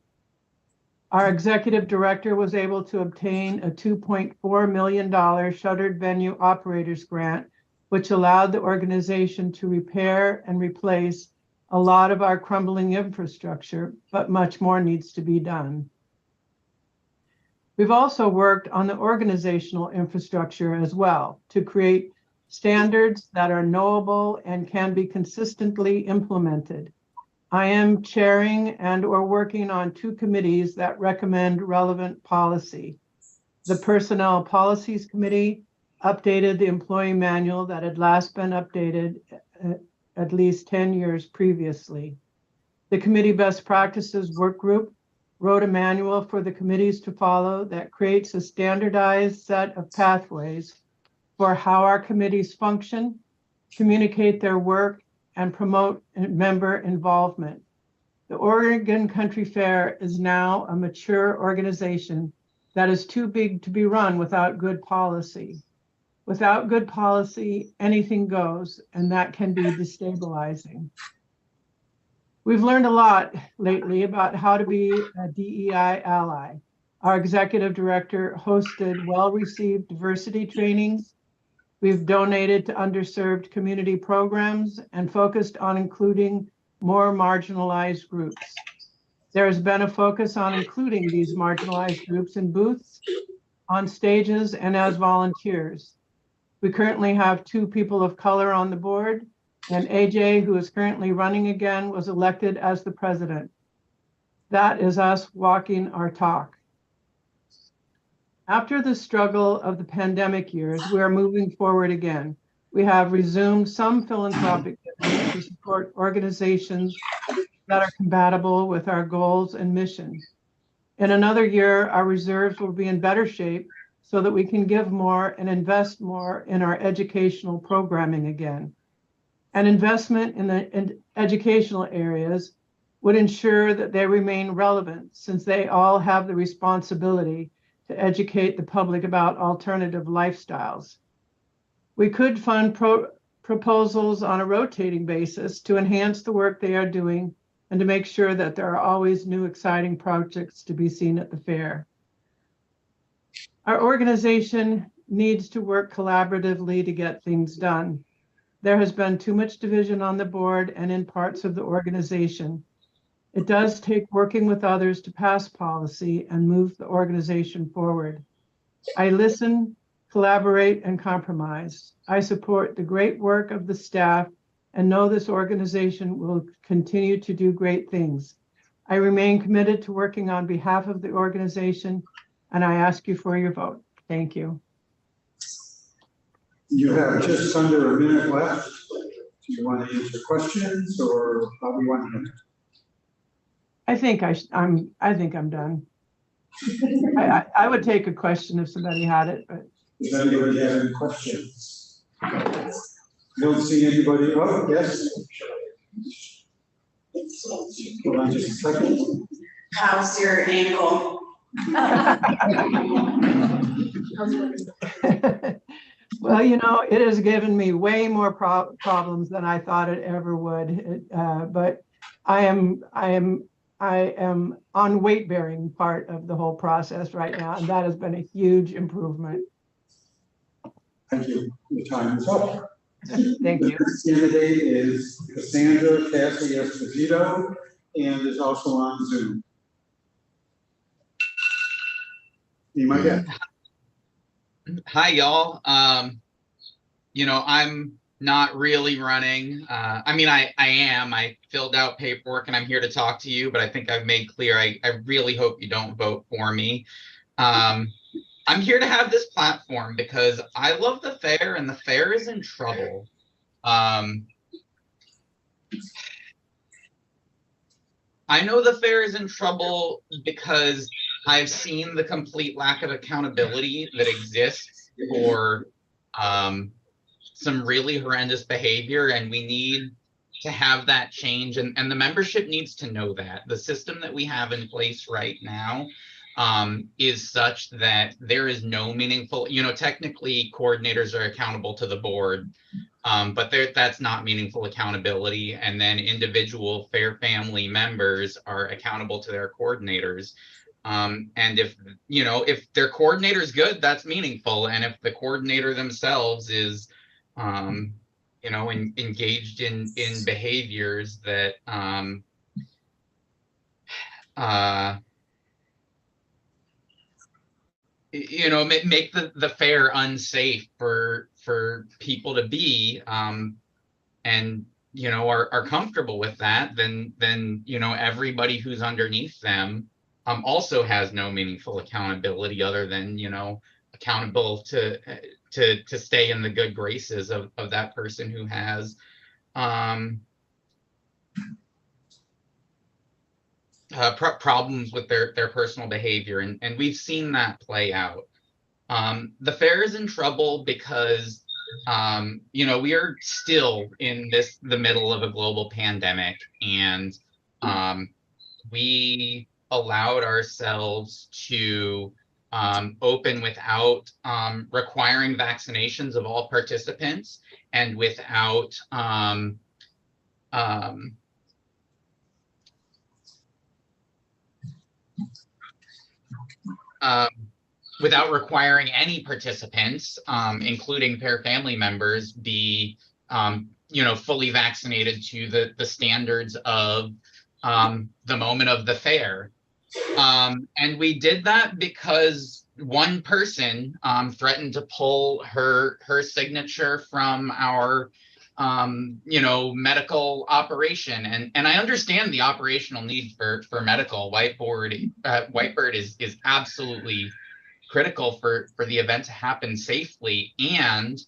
Our executive director was able to obtain a $2.4 million shuttered venue operators grant, which allowed the organization to repair and replace a lot of our crumbling infrastructure, but much more needs to be done. We've also worked on the organizational infrastructure as well to create standards that are knowable and can be consistently implemented. I am chairing and or working on 2 committees that recommend relevant policy. The Personnel Policies Committee updated the employee manual that had last been updated at least 10 years previously. The Committee Best Practices Work Group wrote a manual for the committees to follow that creates a standardized set of pathways for how our committees function, communicate their work, and promote member involvement. The Oregon Country Fair is now a mature organization that is too big to be run without good policy. Without good policy, anything goes, and that can be destabilizing. We've learned a lot lately about how to be a DEI ally. Our executive director hosted well-received diversity trainings. We've donated to underserved community programs and focused on including more marginalized groups. There has been a focus on including these marginalized groups in booths, on stages, and as volunteers. We currently have 2 people of color on the board, and AJ, who is currently running again, was elected as the president. That is us walking our talk. After the struggle of the pandemic years, we are moving forward again. We have resumed some philanthropic giving to support organizations that are compatible with our goals and mission. In another year, our reserves will be in better shape so that we can give more and invest more in our educational programming again. An investment in educational areas would ensure that they remain relevant, since they all have the responsibility to educate the public about alternative lifestyles. We could fund proposals on a rotating basis to enhance the work they are doing and to make sure that there are always new exciting projects to be seen at the fair. Our organization needs to work collaboratively to get things done. There has been too much division on the board and in parts of the organization. It does take working with others to pass policy and move the organization forward. I listen, collaborate, and compromise. I support the great work of the staff and know this organization will continue to do great things. I remain committed to working on behalf of the organization, and I ask you for your vote. Thank you. You have just under a minute left. Do you want to answer questions or probably 1 minute? I think I'm done. I would take a question if somebody had it, but. Does anybody have any questions? Don't see anybody. Oh, yes. Hold on just a second. How's your ankle? Well, you know, it has given me way more problems than I thought it ever would. But I am on weight bearing part of the whole process right now, and that has been a huge improvement. Thank you. Your time is up. Thank you. The next candidate is Cassandra Cassie Esposito, and is also on Zoom. You might get. Hi, y'all. You know, I'm not really running. I mean, I am. I filled out paperwork and I'm here to talk to you, but I think I've made clear I really hope you don't vote for me. I'm here to have this platform because I love the fair and the fair is in trouble. I know the fair is in trouble because I've seen the complete lack of accountability that exists for some really horrendous behavior, and we need to have that change, and the membership needs to know that. The system that we have in place right now is such that there is no meaningful, you know, technically coordinators are accountable to the board, but that's not meaningful accountability. And then individual fair family members are accountable to their coordinators. And if, you know, if their coordinator is good, that's meaningful. And if the coordinator themselves is, you know, engaged in behaviors that, you know, make the fair unsafe for people to be, and, you know, are comfortable with that, then, you know, everybody who's underneath them also has no meaningful accountability other than, you know, accountable to stay in the good graces of that person who has problems with their personal behavior, and we've seen that play out. The fair is in trouble because you know, we are still in the middle of a global pandemic, and we allowed ourselves to open without requiring vaccinations of all participants, and without without requiring any participants, including fair family members, be you know, fully vaccinated to the standards of the moment of the fair. And we did that because one person threatened to pull her signature from our you know, medical operation, and I understand the operational need for medical. Whitebird is absolutely critical for the event to happen safely, and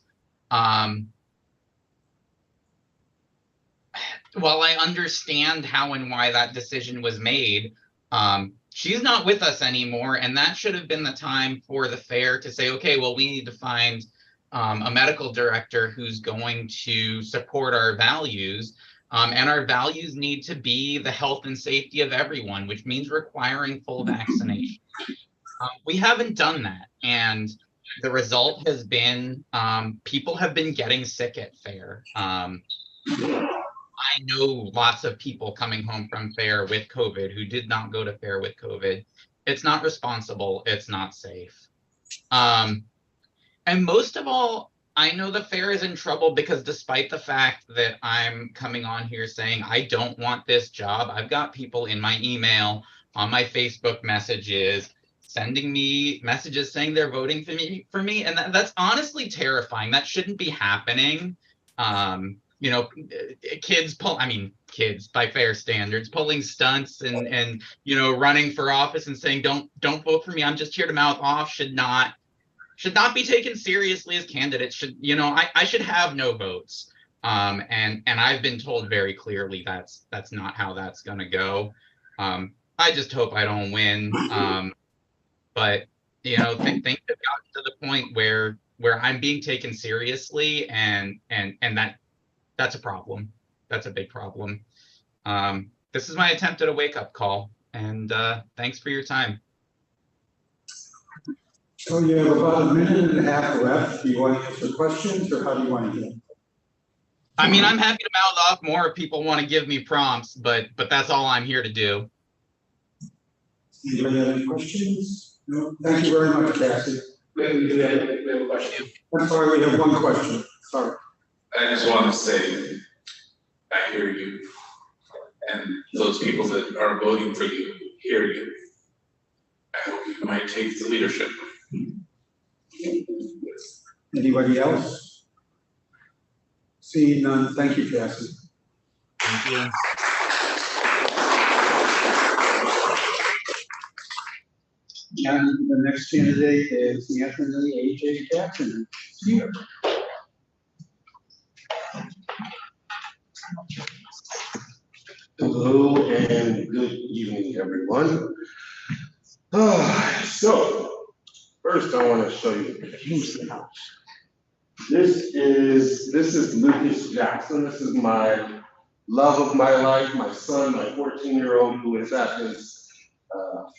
while I understand how and why that decision was made, she's not with us anymore, and that should have been the time for the fair to say, okay, well, we need to find a medical director who's going to support our values. And our values need to be the health and safety of everyone, which means requiring full vaccination. We haven't done that. And the result has been people have been getting sick at fair. I know lots of people coming home from fair with COVID who did not go to fair with COVID. It's not responsible. It's not safe. And most of all, I know the fair is in trouble because despite the fact that I'm coming on here saying I don't want this job, I've got people in my email, on my Facebook messages, sending me messages saying they're voting for me, and that's honestly terrifying. That shouldn't be happening. You know, kids by fair standards, pulling stunts and you know, running for office and saying don't vote for me, I'm just here to mouth off, should not be taken seriously as candidates. You know, I should have no votes. And I've been told very clearly that's not how that's gonna go. I just hope I don't win. But you know, things have gotten to the point where I'm being taken seriously, and that's a problem. That's a big problem. This is my attempt at a wake-up call, and thanks for your time. So you have about a minute and a half left. Do you want to answer questions, or how do you want to do it? I mean, I'm happy to mouth off more if people want to give me prompts, but that's all I'm here to do. Anybody have any questions? No? Thank you very much, Cassie. We have a question. I'm sorry, we have one question. Sorry. I just want to say, I hear you. And those people that are voting for you hear you. I hope you might take the leadership. Anybody else? Seeing none, thank you, Cassie. Thank you. And the next candidate is Anthony A.J. Jackson. Here. Hello and good evening, everyone. So, first I want to show you the Houston house. This is Lucas Jackson. This is my love of my life, my son, my 14-year-old, who is at his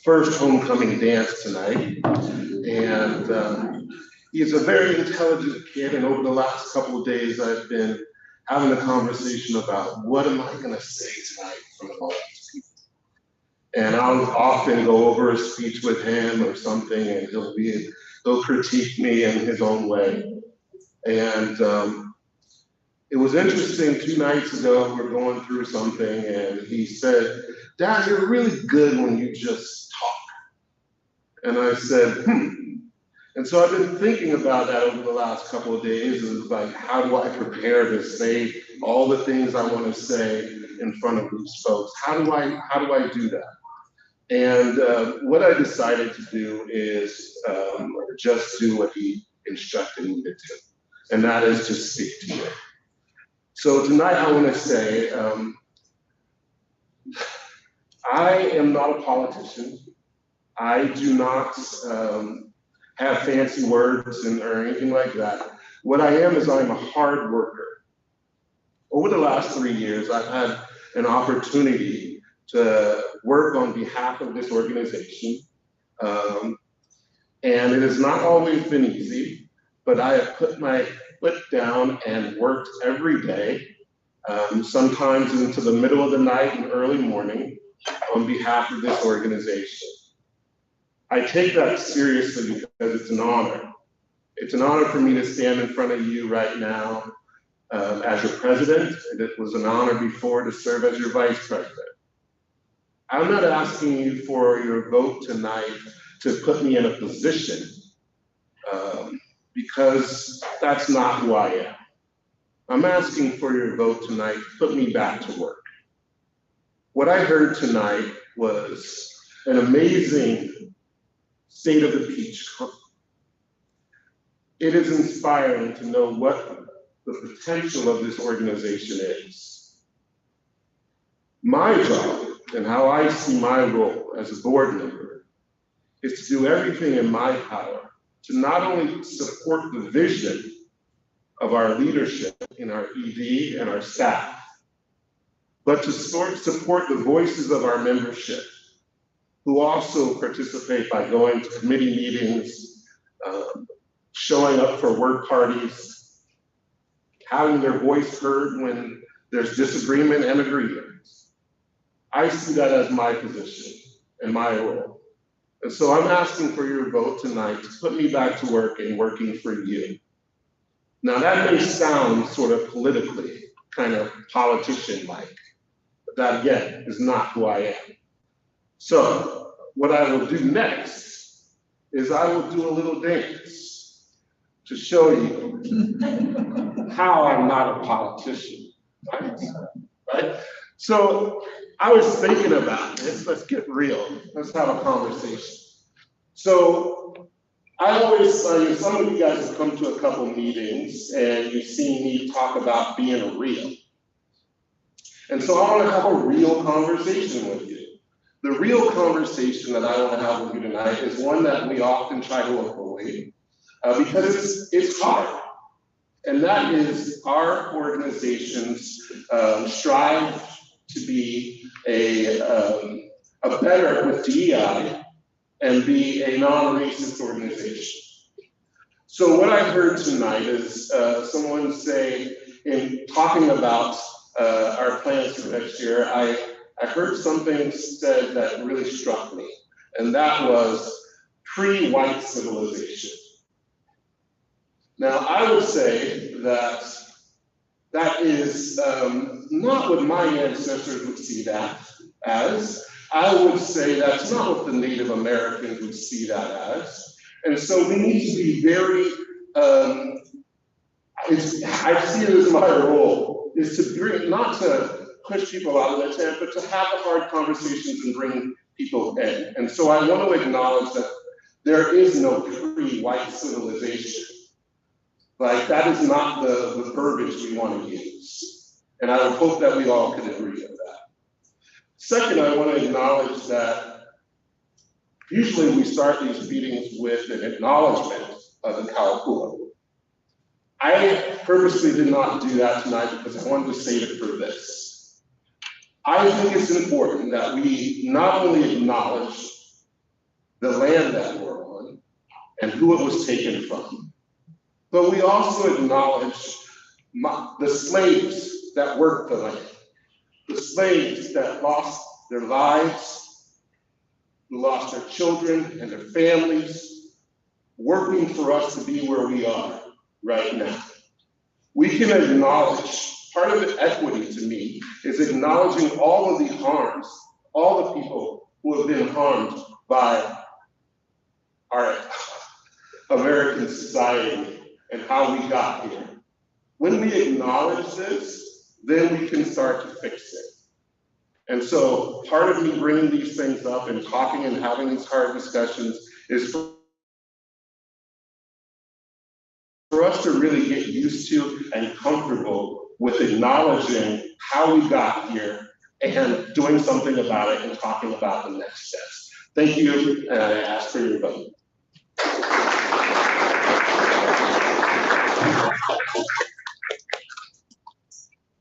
first homecoming dance tonight. And he's a very intelligent kid, and over the last couple of days I've been having a conversation about what am I going to say tonight from all these people. And I'll often go over a speech with him or something, and he'll critique me in his own way. And it was interesting, 2 nights ago, we were going through something, and he said, "Dad, you're really good when you just talk." And I said, And so I've been thinking about that over the last couple of days, is like, how do I prepare to say all the things I want to say in front of these folks? How do I do that? And what I decided to do is just do what he instructed me to do, and that is to speak to you. So tonight I want to say, I am not a politician. I do not have fancy words or anything like that. What I am is I'm a hard worker. Over the last 3 years, I've had an opportunity to work on behalf of this organization. And it has not always been easy, but I have put my foot down and worked every day, sometimes into the middle of the night and early morning, on behalf of this organization. I take that seriously because it's an honor. It's an honor for me to stand in front of you right now as your president, and it was an honor before to serve as your vice president. I'm not asking you for your vote tonight to put me in a position, because that's not who I am. I'm asking for your vote tonight to put me back to work. What I heard tonight was an amazing State of the Peach. It is inspiring to know what the potential of this organization is. My job and how I see my role as a board member is to do everything in my power to not only support the vision of our leadership in our ED and our staff, but to support the voices of our membership who also participate by going to committee meetings, showing up for work parties, having their voice heard when there's disagreement and agreement. I see that as my position and my role. And so I'm asking for your vote tonight to put me back to work and working for you. Now that may sound sort of politically, kind of politician-like, but that again is not who I am. So what I will do next is I will do a little dance to show you how I'm not a politician, right? So I was thinking about this. Let's get real. Let's have a conversation. So I always, some of you guys have come to a couple meetings and you've seen me talk about being real. And so I want to have a real conversation with you. The real conversation that I want to have with you tonight is one that we often try to avoid because it's hard. And that is our organizations strive to be a better with DEI and be a non-racist organization. So what I heard tonight is someone say, in talking about our plans for next year, I heard something said that really struck me, and that was pre-white civilization. Now, I would say that that is not what my ancestors would see that as. I would say that's not what the Native Americans would see that as. And so we need to be very, I see it as my role, is to bring, not to push people out of their tent, but to have the hard conversations and bring people in. And so I want to acknowledge that there is no pre-white civilization. Like, that is not the verbiage we want to use. And I would hope that we all can agree with that. Second, I want to acknowledge that usually we start these meetings with an acknowledgement of the Kalakua. I purposely did not do that tonight because I wanted to save it for this. I think it's important that we not only acknowledge the land that we're on and who it was taken from, but we also acknowledge the slaves that worked the land, the slaves that lost their lives, who lost their children and their families, working for us to be where we are right now. We can acknowledge, part of the equity to me is acknowledging all of the harms, all the people who have been harmed by our American society and how we got here. When we acknowledge this, then we can start to fix it. And so part of me bringing these things up and talking and having these hard discussions is for us to really get used to and comfortable with acknowledging how we got here and doing something about it and talking about the next steps. Thank you, and I ask for your vote.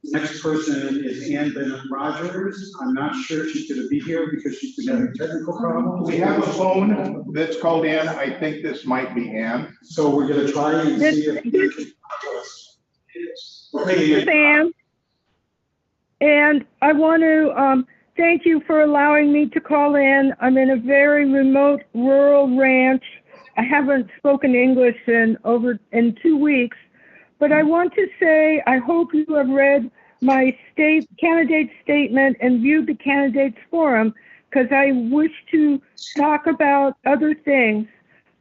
Next person is Ann Bennett Rogers. I'm not sure if she's going to be here because she's been having technical problems. We have a phone that's called in. I think this might be Ann. So we're going to try and see if This is Ann. And I want to thank you for allowing me to call in. I'm in a very remote rural ranch. I haven't spoken English in 2 weeks, but I want to say I hope you have read my candidate statement and viewed the candidates forum, because I wish to talk about other things.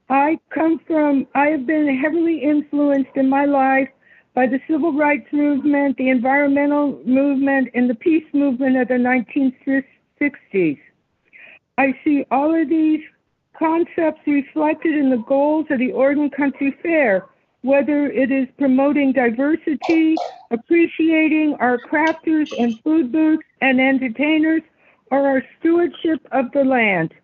I have been heavily influenced in my life by the civil rights movement, the environmental movement, and the peace movement of the 1960s. I see all of these concepts reflected in the goals of the Oregon Country Fair, whether it is promoting diversity, appreciating our crafters and food booths and entertainers, or our stewardship of the land.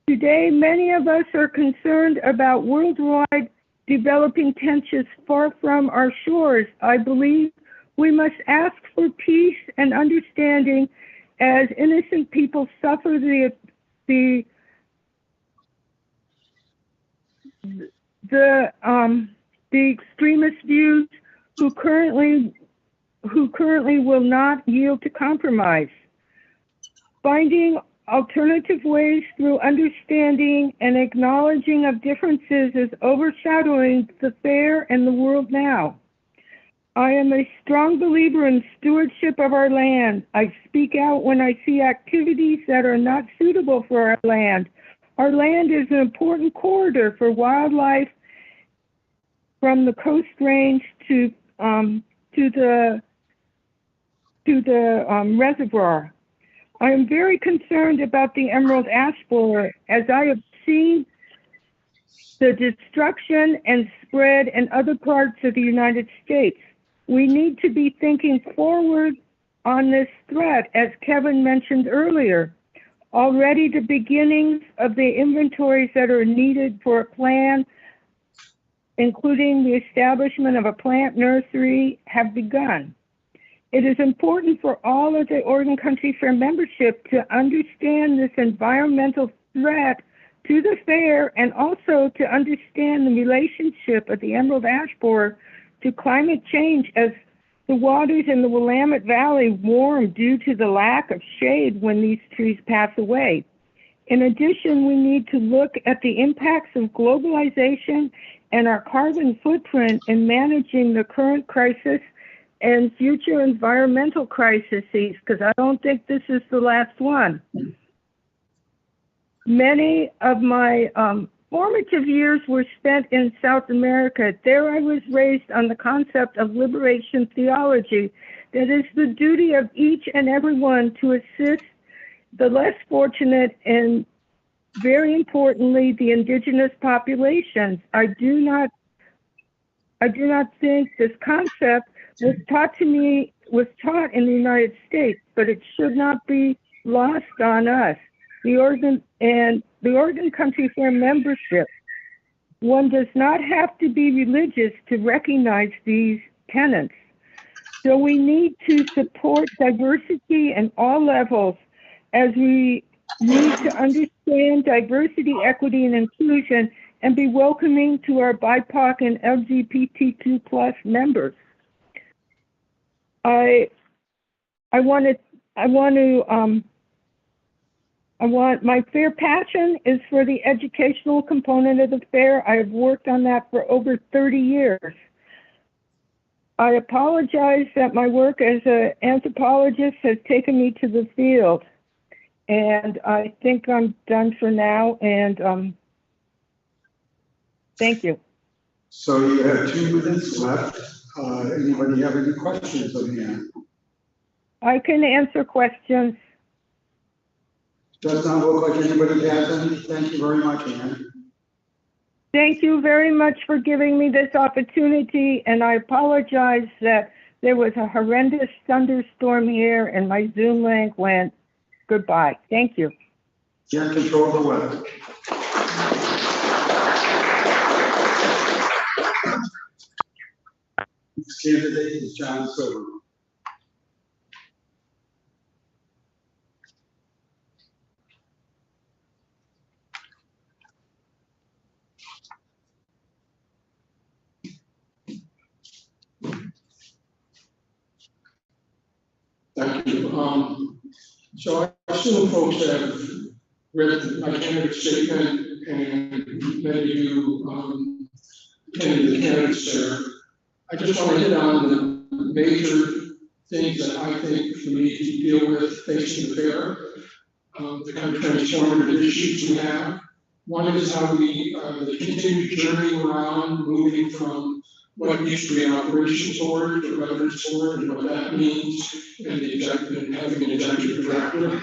Today, many of us are concerned about worldwide developing tensions far from our shores. I believe we must ask for peace and understanding as innocent people suffer the extremist views who currently will not yield to compromise. Finding alternative ways through understanding and acknowledging of differences is overshadowing the fair and the world now. I am a strong believer in stewardship of our land. I speak out when I see activities that are not suitable for our land. Our land is an important corridor for wildlife from the Coast Range to the reservoir. I am very concerned about the emerald ash borer, as I have seen the destruction and spread in other parts of the United States. We need to be thinking forward on this threat, as Kevin mentioned earlier. Already the beginnings of the inventories that are needed for a plan, including the establishment of a plant nursery, have begun. It is important for all of the Oregon Country Fair membership to understand this environmental threat to the fair, and also to understand the relationship of the emerald ash borer to climate change, as the waters in the Willamette Valley warm due to the lack of shade when these trees pass away. In addition, we need to look at the impacts of globalization and our carbon footprint in managing the current crisis and future environmental crises, because I don't think this is the last one. Many of my formative years were spent in South America. There I was raised on the concept of liberation theology, that is the duty of each and everyone to assist the less fortunate and, very importantly, the indigenous populations. I do not think this concept was taught in the United States, but it should not be lost on us. The Oregon Country Fair membership, one does not have to be religious to recognize these tenets. So we need to support diversity in all levels, as we need to understand diversity, equity, and inclusion, and be welcoming to our BIPOC and LGBTQ+ members. My fair passion is for the educational component of the fair. I have worked on that for over 30 years. I apologize that my work as an anthropologist has taken me to the field. And I think I'm done for now, and thank you. So you have 2 minutes left. Anybody have any questions of Ann? I can answer questions. Does not look like anybody has any. Thank you very much, Ann. Thank you very much for giving me this opportunity, and I apologize that there was a horrendous thunderstorm here and my Zoom link went goodbye. Thank you. Can't control the weather. Next candidate is John Silver. Thank you. So I assume folks have read my candidate statement, and many of you attended the candidates there. I just want to hit on the major things that I think we need to deal with facing the fair, the kind of transformative issues we have. One is how the continued journey we're on, moving from what used to be an operations board to governance board, and what that means, and the executive, and having an executive director.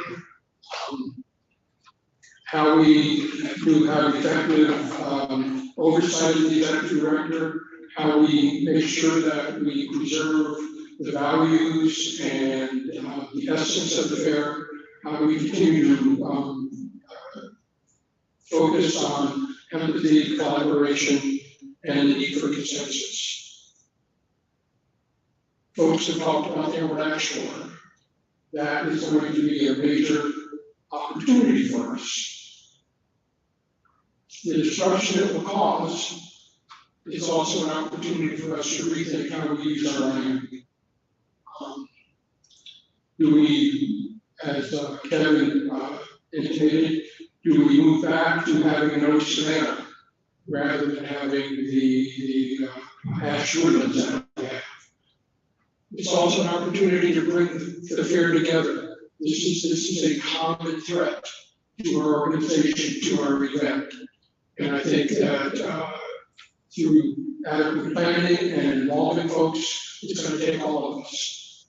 How we do have effective oversight of the executive director, how we make sure that we preserve the values and the essence of the fair, how we continue to focus on empathy, collaboration, and the need for consensus. Folks have talked about the Emerald Ash Borer. That is going to be a major opportunity for us. The disruption it will cause is also an opportunity for us to rethink how we use our land. Do we, as Kevin indicated, do we move back to having an oak savanna rather than having the ash woodlands that we have? It's also an opportunity to bring the fair together. This is a common threat to our organization, to our event. And I think that through adequate planning and involving folks, it's going to take all of us.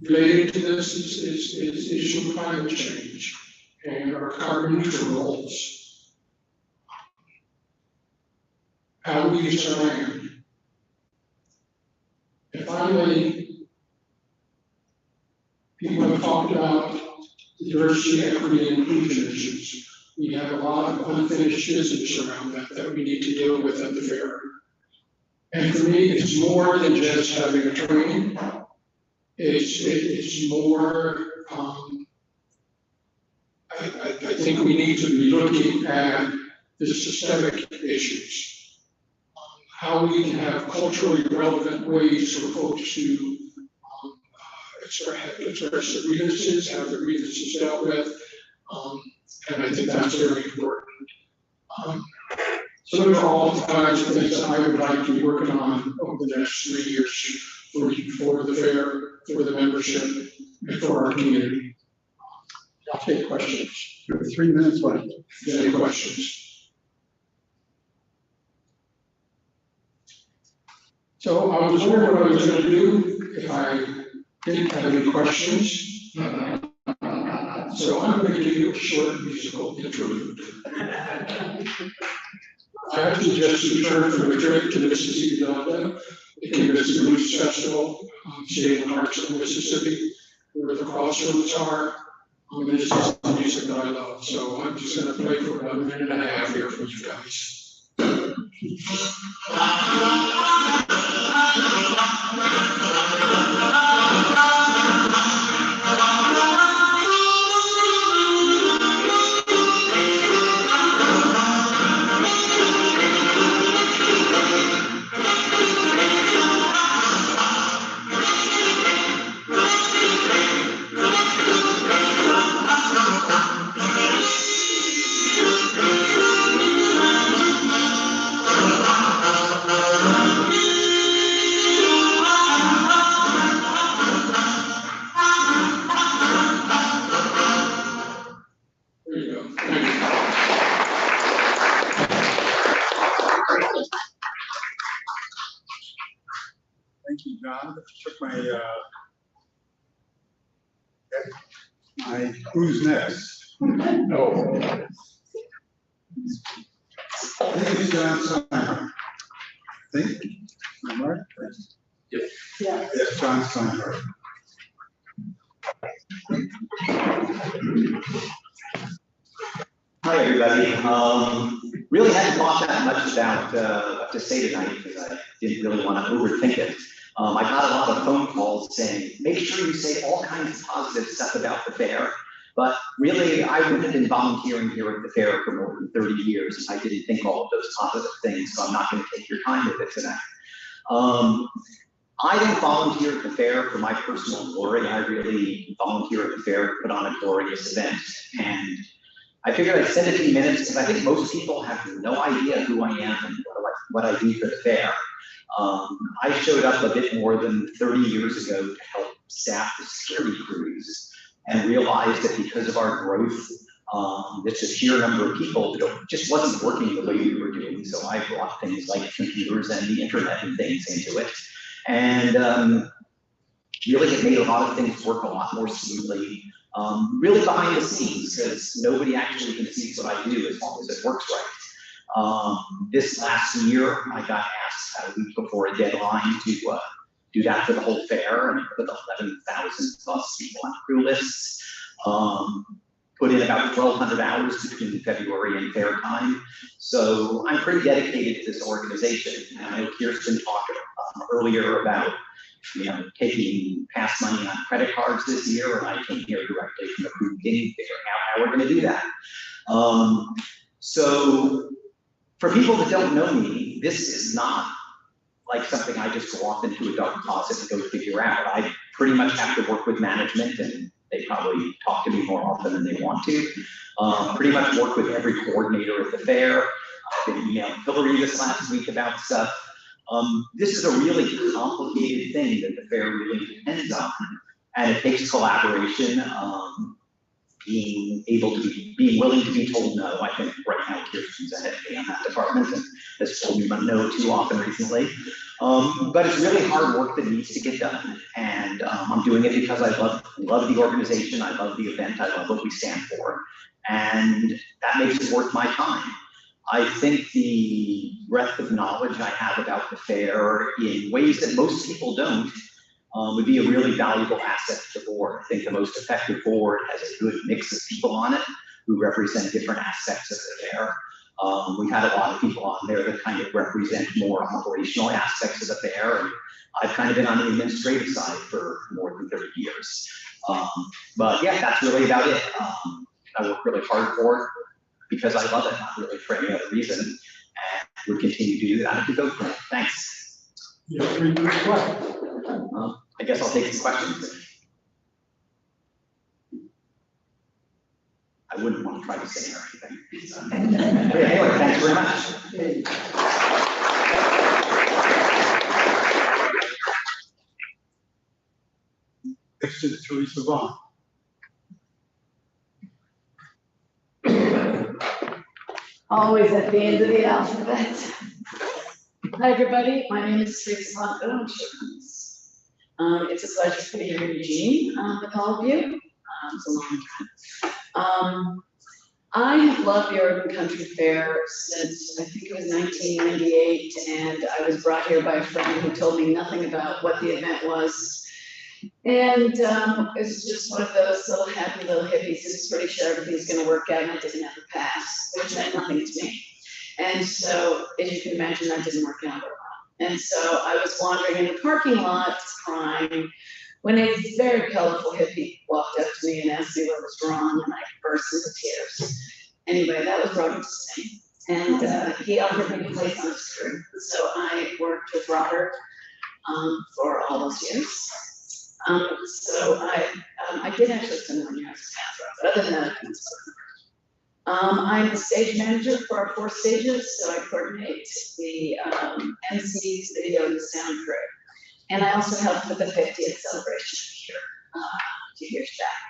Related to this is issue of climate change and our carbon neutral goals. How we use our land. And finally, people have talked about diversity, equity, and inclusion issues. We have a lot of unfinished business around that we need to deal with at the fair. And for me, it's more than just having a training. It's more, I think we need to be looking at the systemic issues. How we can have culturally relevant ways for folks to express their grievances, have their grievances dealt with. And I think that's very important. So those are all the kinds of things that I would like to be working on over the next 3 years for the fair, for the membership, and for our community. I'll take questions. You have 3 minutes left. Any questions? So I was wondering what I was going to do if I didn't have any questions. So I'm going to give you a short musical interlude. I actually just returned from a trip to the Mississippi Delta, the Kansas Blues Festival, State Parks of Mississippi, where the crossroads are. And this is the music that I love. So I'm just going to play for about 1.5 minutes here for you guys. Thank you, John. Took my who's next? No. This is John Steinhardt. I think, am I right? Yep. Yeah. Yes, John Steinhardt. Hi, everybody. Really hadn't thought that much about what to say tonight because I didn't really want to overthink it. I got a lot of phone calls saying, make sure you say all kinds of positive stuff about the fair. But really, I wouldn't have been volunteering here at the fair for more than 30 years. I didn't think all of those positive things, so I'm not going to take your time with it tonight. I didn't volunteer at the fair for my personal glory. I really volunteer at the fair to put on a glorious event. And I figured I'd spend a few minutes because I think most people have no idea who I am and what I do for the fair. I showed up a bit more than 30 years ago to help staff the security crews and realized that because of our growth, the sheer number of people just wasn't working the way we were doing. So I brought things like computers and the internet and things into it. And really it made a lot of things work a lot more smoothly, really behind the scenes, because nobody actually can see what I do as long as it works right. This last year, I got asked about a week before a deadline to do that for the whole fair, and put 11,000 plus people on crew lists. Put in about 1,200 hours between February and fair time. So I'm pretty dedicated to this organization. And I know Kirsten talked earlier about, taking past money on credit cards this year, and I came here directly from the crew meeting, figuring out how we're going to do that. So for people that don't know me, this is not like something I just go off into a dark closet and go figure out. I pretty much have to work with management, and they probably talk to me more often than they want to. Pretty much work with every coordinator at the fair. I've been emailing Hillary this last week about stuff. This is a really complicated thing that the fair really depends on, and it takes collaboration. Being willing to be told no. I think right now Kirsten's ahead of me on that department and has told me no too often recently. But it's really hard work that needs to get done. And I'm doing it because I love the organization. I love the event. I love what we stand for. And that makes it worth my time. I think the breadth of knowledge I have about the fair in ways that most people don't would be a really valuable asset to the board. I think the most effective board has a good mix of people on it who represent different aspects of the fair. We've had a lot of people on there that kind of represent more operational aspects of the fair, and I've kind of been on the administrative side for more than 30 years. But yeah, that's really about it. I work really hard for it because I love it, not really for any other reason, and we'll continue to do that as we go through it. Thanks. I guess I'll take some questions. I wouldn't want to try to sing or anything. But anyway, thanks very much. Next is Teresa Vaughn. Always at the end of the alphabet. Hi, everybody. My name is Teresa Vaughn. It's a pleasure to be here in Eugene with all of you. It's a long time. I have loved the Oregon Country Fair since I think it was 1998, and I was brought here by a friend who told me nothing about what the event was. And it was just one of those little happy little hippies who was pretty sure everything's going to work out, and it didn't ever pass, which meant nothing to me. And so, as you can imagine, that didn't work out. And so I was wandering in the parking lot crying when a very colorful hippie walked up to me and asked me what was wrong, and I burst into tears. Anyway, that was Robert Spain, and he offered me to place on his crew. So I worked with Robert for all those years. So I did actually spend 1 year as a staff rep, but other than that, I was I'm the stage manager for our 4 stages, so I coordinate the MCs, video, and the sound crew. And I also help with the 50th celebration here, 2 years back.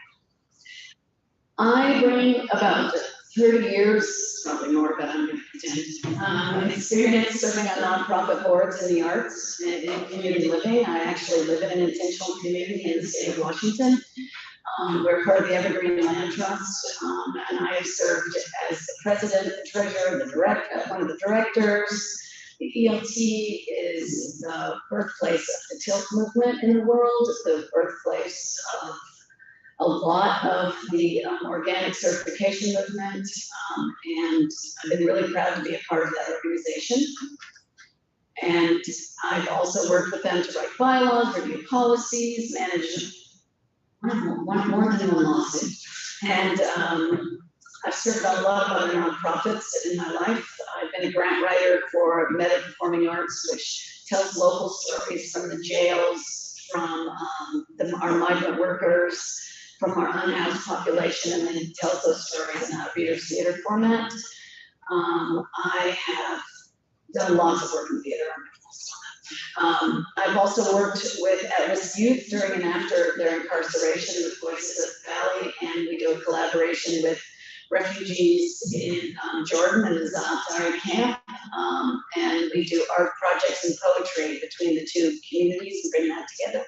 I bring about 30 years, probably more, but I'm going to pretend, experience serving on nonprofit boards in the arts and in community living. I actually live in an intentional community in the state of Washington. We're part of the Evergreen Land Trust, and I have served as the president, the treasurer, one of the directors. The ELT is the birthplace of the TILT movement in the world, the birthplace of a lot of the organic certification movement, and I've been really proud to be a part of that organization. And I've also worked with them to write bylaws, review policies, manage more than one lawsuit. And I've served on a lot of other nonprofits in my life. I've been a grant writer for Meta Performing Arts, which tells local stories from the jails, from our migrant workers, from our unhoused population, and then tells those stories in a reader's theater format. I have done lots of work in theater. I've also worked with at-risk youth during and after their incarceration with Voices of the Valley, and we do a collaboration with refugees in Jordan and the Zaatari camp, and we do art projects and poetry between the 2 communities and bring that together.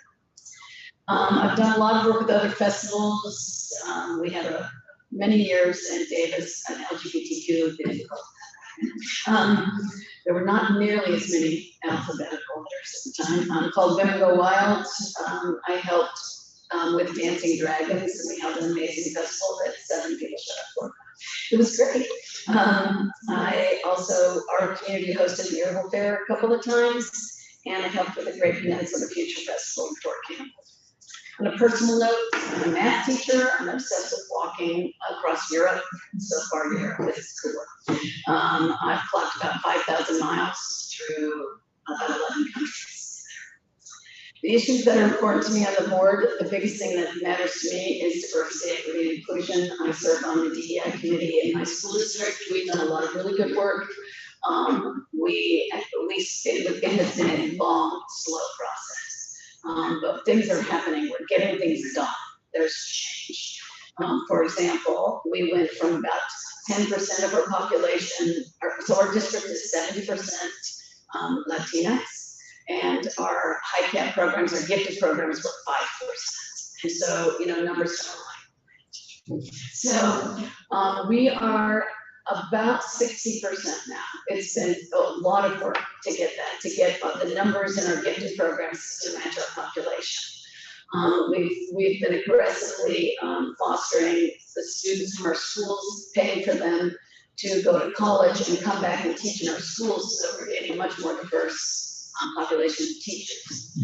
I've done a lot of work with other festivals. We had many years in Davis, an LGBTQ vehicle. There were not nearly as many alphabetical letters at the time, called Women Go Wild. I helped with Dancing Dragons, and we held an amazing festival that 7 people showed up for. It was great. I also, our community hosted the Herbal Fair a couple of times, and I helped with the Great Peninsula Future Festival in Fort Campbell. On a personal note, I'm a math teacher. I'm obsessed with walking across Europe. So far, Europe is cool. I've clocked about 5,000 miles through about 11 countries. The issues that are important to me on the board, the biggest thing that matters to me is diversity, equity, and inclusion. I serve on the DEI committee in my school district. We've done a lot of really good work. It has been a long, slow process. But things are happening. We're getting things done. There's change. For example, we went from about 10% of our population, so our district is 70% Latinx, and our high cap programs, our gifted programs were 5%. And so, numbers don't lie. So we are about 60% now. It's been a lot of work to get that, to get the numbers in our gifted programs to match our population. We've been aggressively fostering the students from our schools, paying for them to go to college and come back and teach in our schools, so we're getting a much more diverse population of teachers.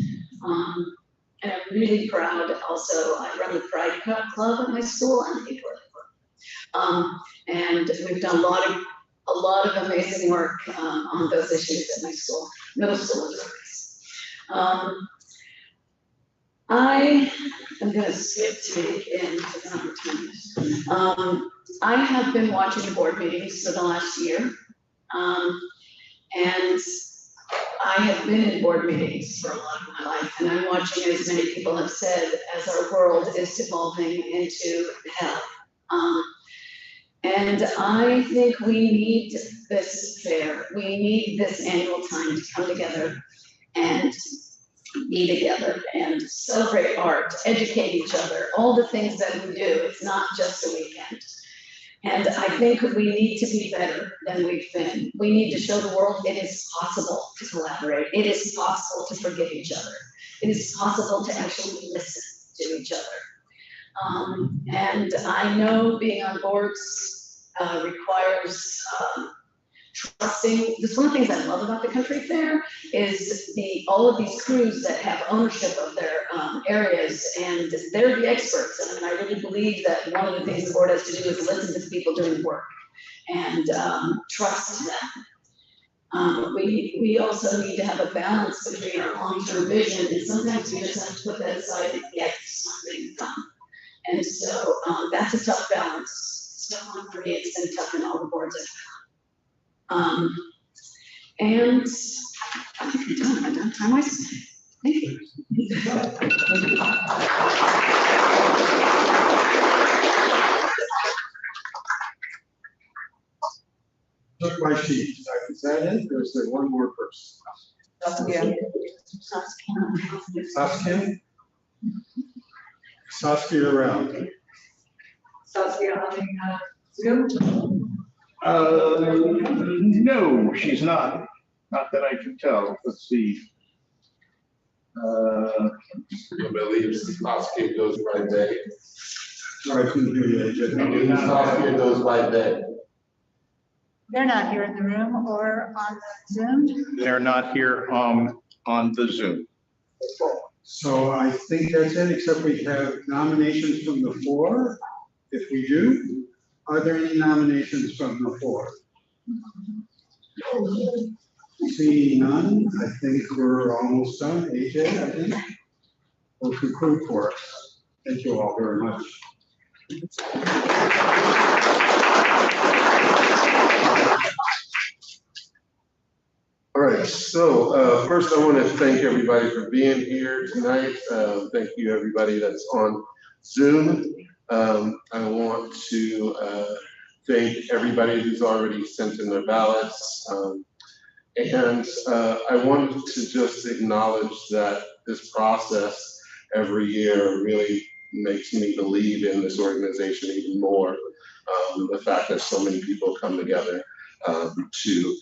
And I'm really proud also, I run the Pride Club at my school, and people are and we've done a lot of amazing work on those issues at my school, middle school and I am going to skip to the end because I don't have time. I have been watching the board meetings for the last year, and I have been in board meetings for a lot of my life, and I'm watching, as many people have said, as our world is evolving into hell. And I think we need this fair. We need this annual time to come together and be together and celebrate art, educate each other, all the things that we do. It's not just a weekend. And I think we need to be better than we've been. We need to show the world it is possible to collaborate. It is possible to forgive each other. It is possible to actually listen to each other. And I know being on boards requires trusting. That's one of the things I love about the country fair is all of these crews that have ownership of their areas, and they're the experts. And I really believe that one of the things the board has to do is listen to the people doing the work and trust them. We also need to have a balance between our long-term vision, and sometimes we just have to put that aside and get something done. And so that's a tough balance. It's tough one for me. It's been tough in all the boards I've been on. And I think I'm done time-wise. Thank you. Took my sheet. Is that it? Or is there one more person? Saskia. Saskia? Saskia around. Saskia on the Zoom? No, she's not. Not that I can tell. Let's see. I believe Saskia goes by day. Sorry, I couldn't hear you. Saskia goes by day. They're not here in the room or on the Zoom? They're not here on the Zoom. So I think that's it, except we have nominations from the floor. If we do, are there any nominations from the floor? Seeing none, I think we're almost done. AJ, I think, will conclude for us. Thank you all very much. All right, so first I want to thank everybody for being here tonight. Thank you, everybody that's on Zoom. I want to thank everybody who's already sent in their ballots. And I wanted to just acknowledge that this process every year really makes me believe in this organization even more. The fact that so many people come together. to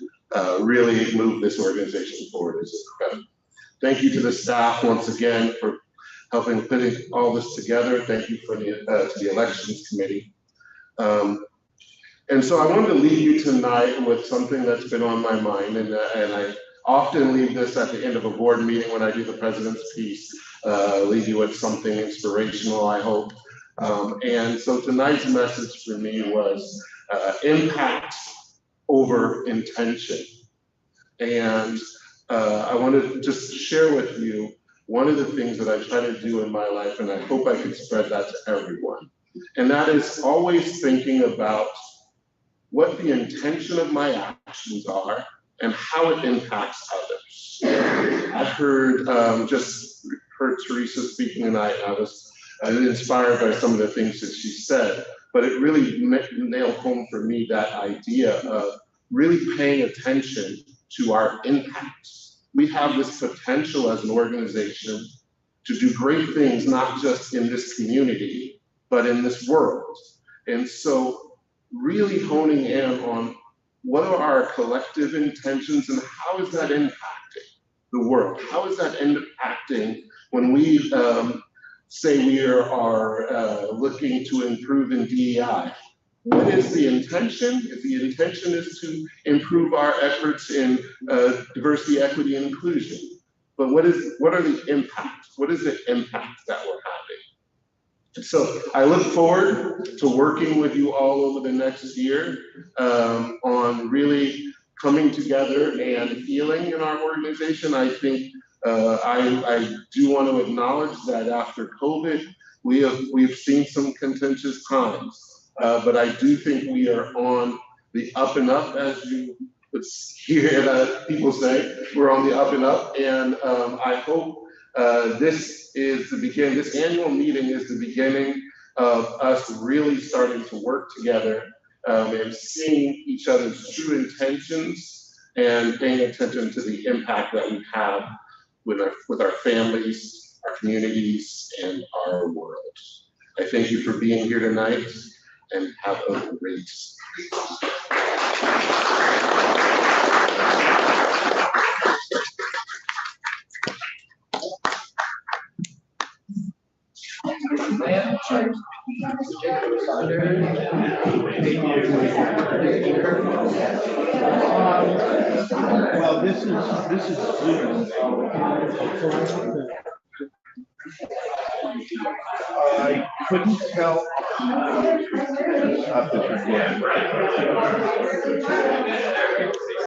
really move this organization forward is incredible. Thank you to the staff once again for helping putting all this together. Thank you for the to the elections committee. And so I wanted to leave you tonight with something that's been on my mind, and I often leave this at the end of a board meeting when I do the president's piece, leave you with something inspirational, I hope. And so tonight's message for me was impact over intention. And I wanted to just share with you one of the things that I try to do in my life, and I hope I can spread that to everyone. And that is always thinking about what the intention of my actions are and how it impacts others. I just heard Teresa speaking tonight, and I was inspired by some of the things that she said, but it really nailed home for me that idea of really paying attention to our impact. We have this potential as an organization to do great things, not just in this community, but in this world. And so really honing in on what are our collective intentions and how is that impacting the world? How is that impacting when we say we are looking to improve in DEI? What is the intention? If the intention is to improve our efforts in diversity, equity, and inclusion, but what are the impacts? What is the impact that we're having? So I look forward to working with you all over the next year on really coming together and healing in our organization. I think I do want to acknowledge that after COVID, we've seen some contentious times, but I do think we are on the up and up, as you hear people say. We're on the up and up, and I hope this is the beginning. This annual meeting is the beginning of us really starting to work together and seeing each other's true intentions and paying attention to the impact that we have with our families, our communities, and our world. I thank you for being here tonight, and have a great week. Well, this is Zoom. I couldn't tell. Up this again.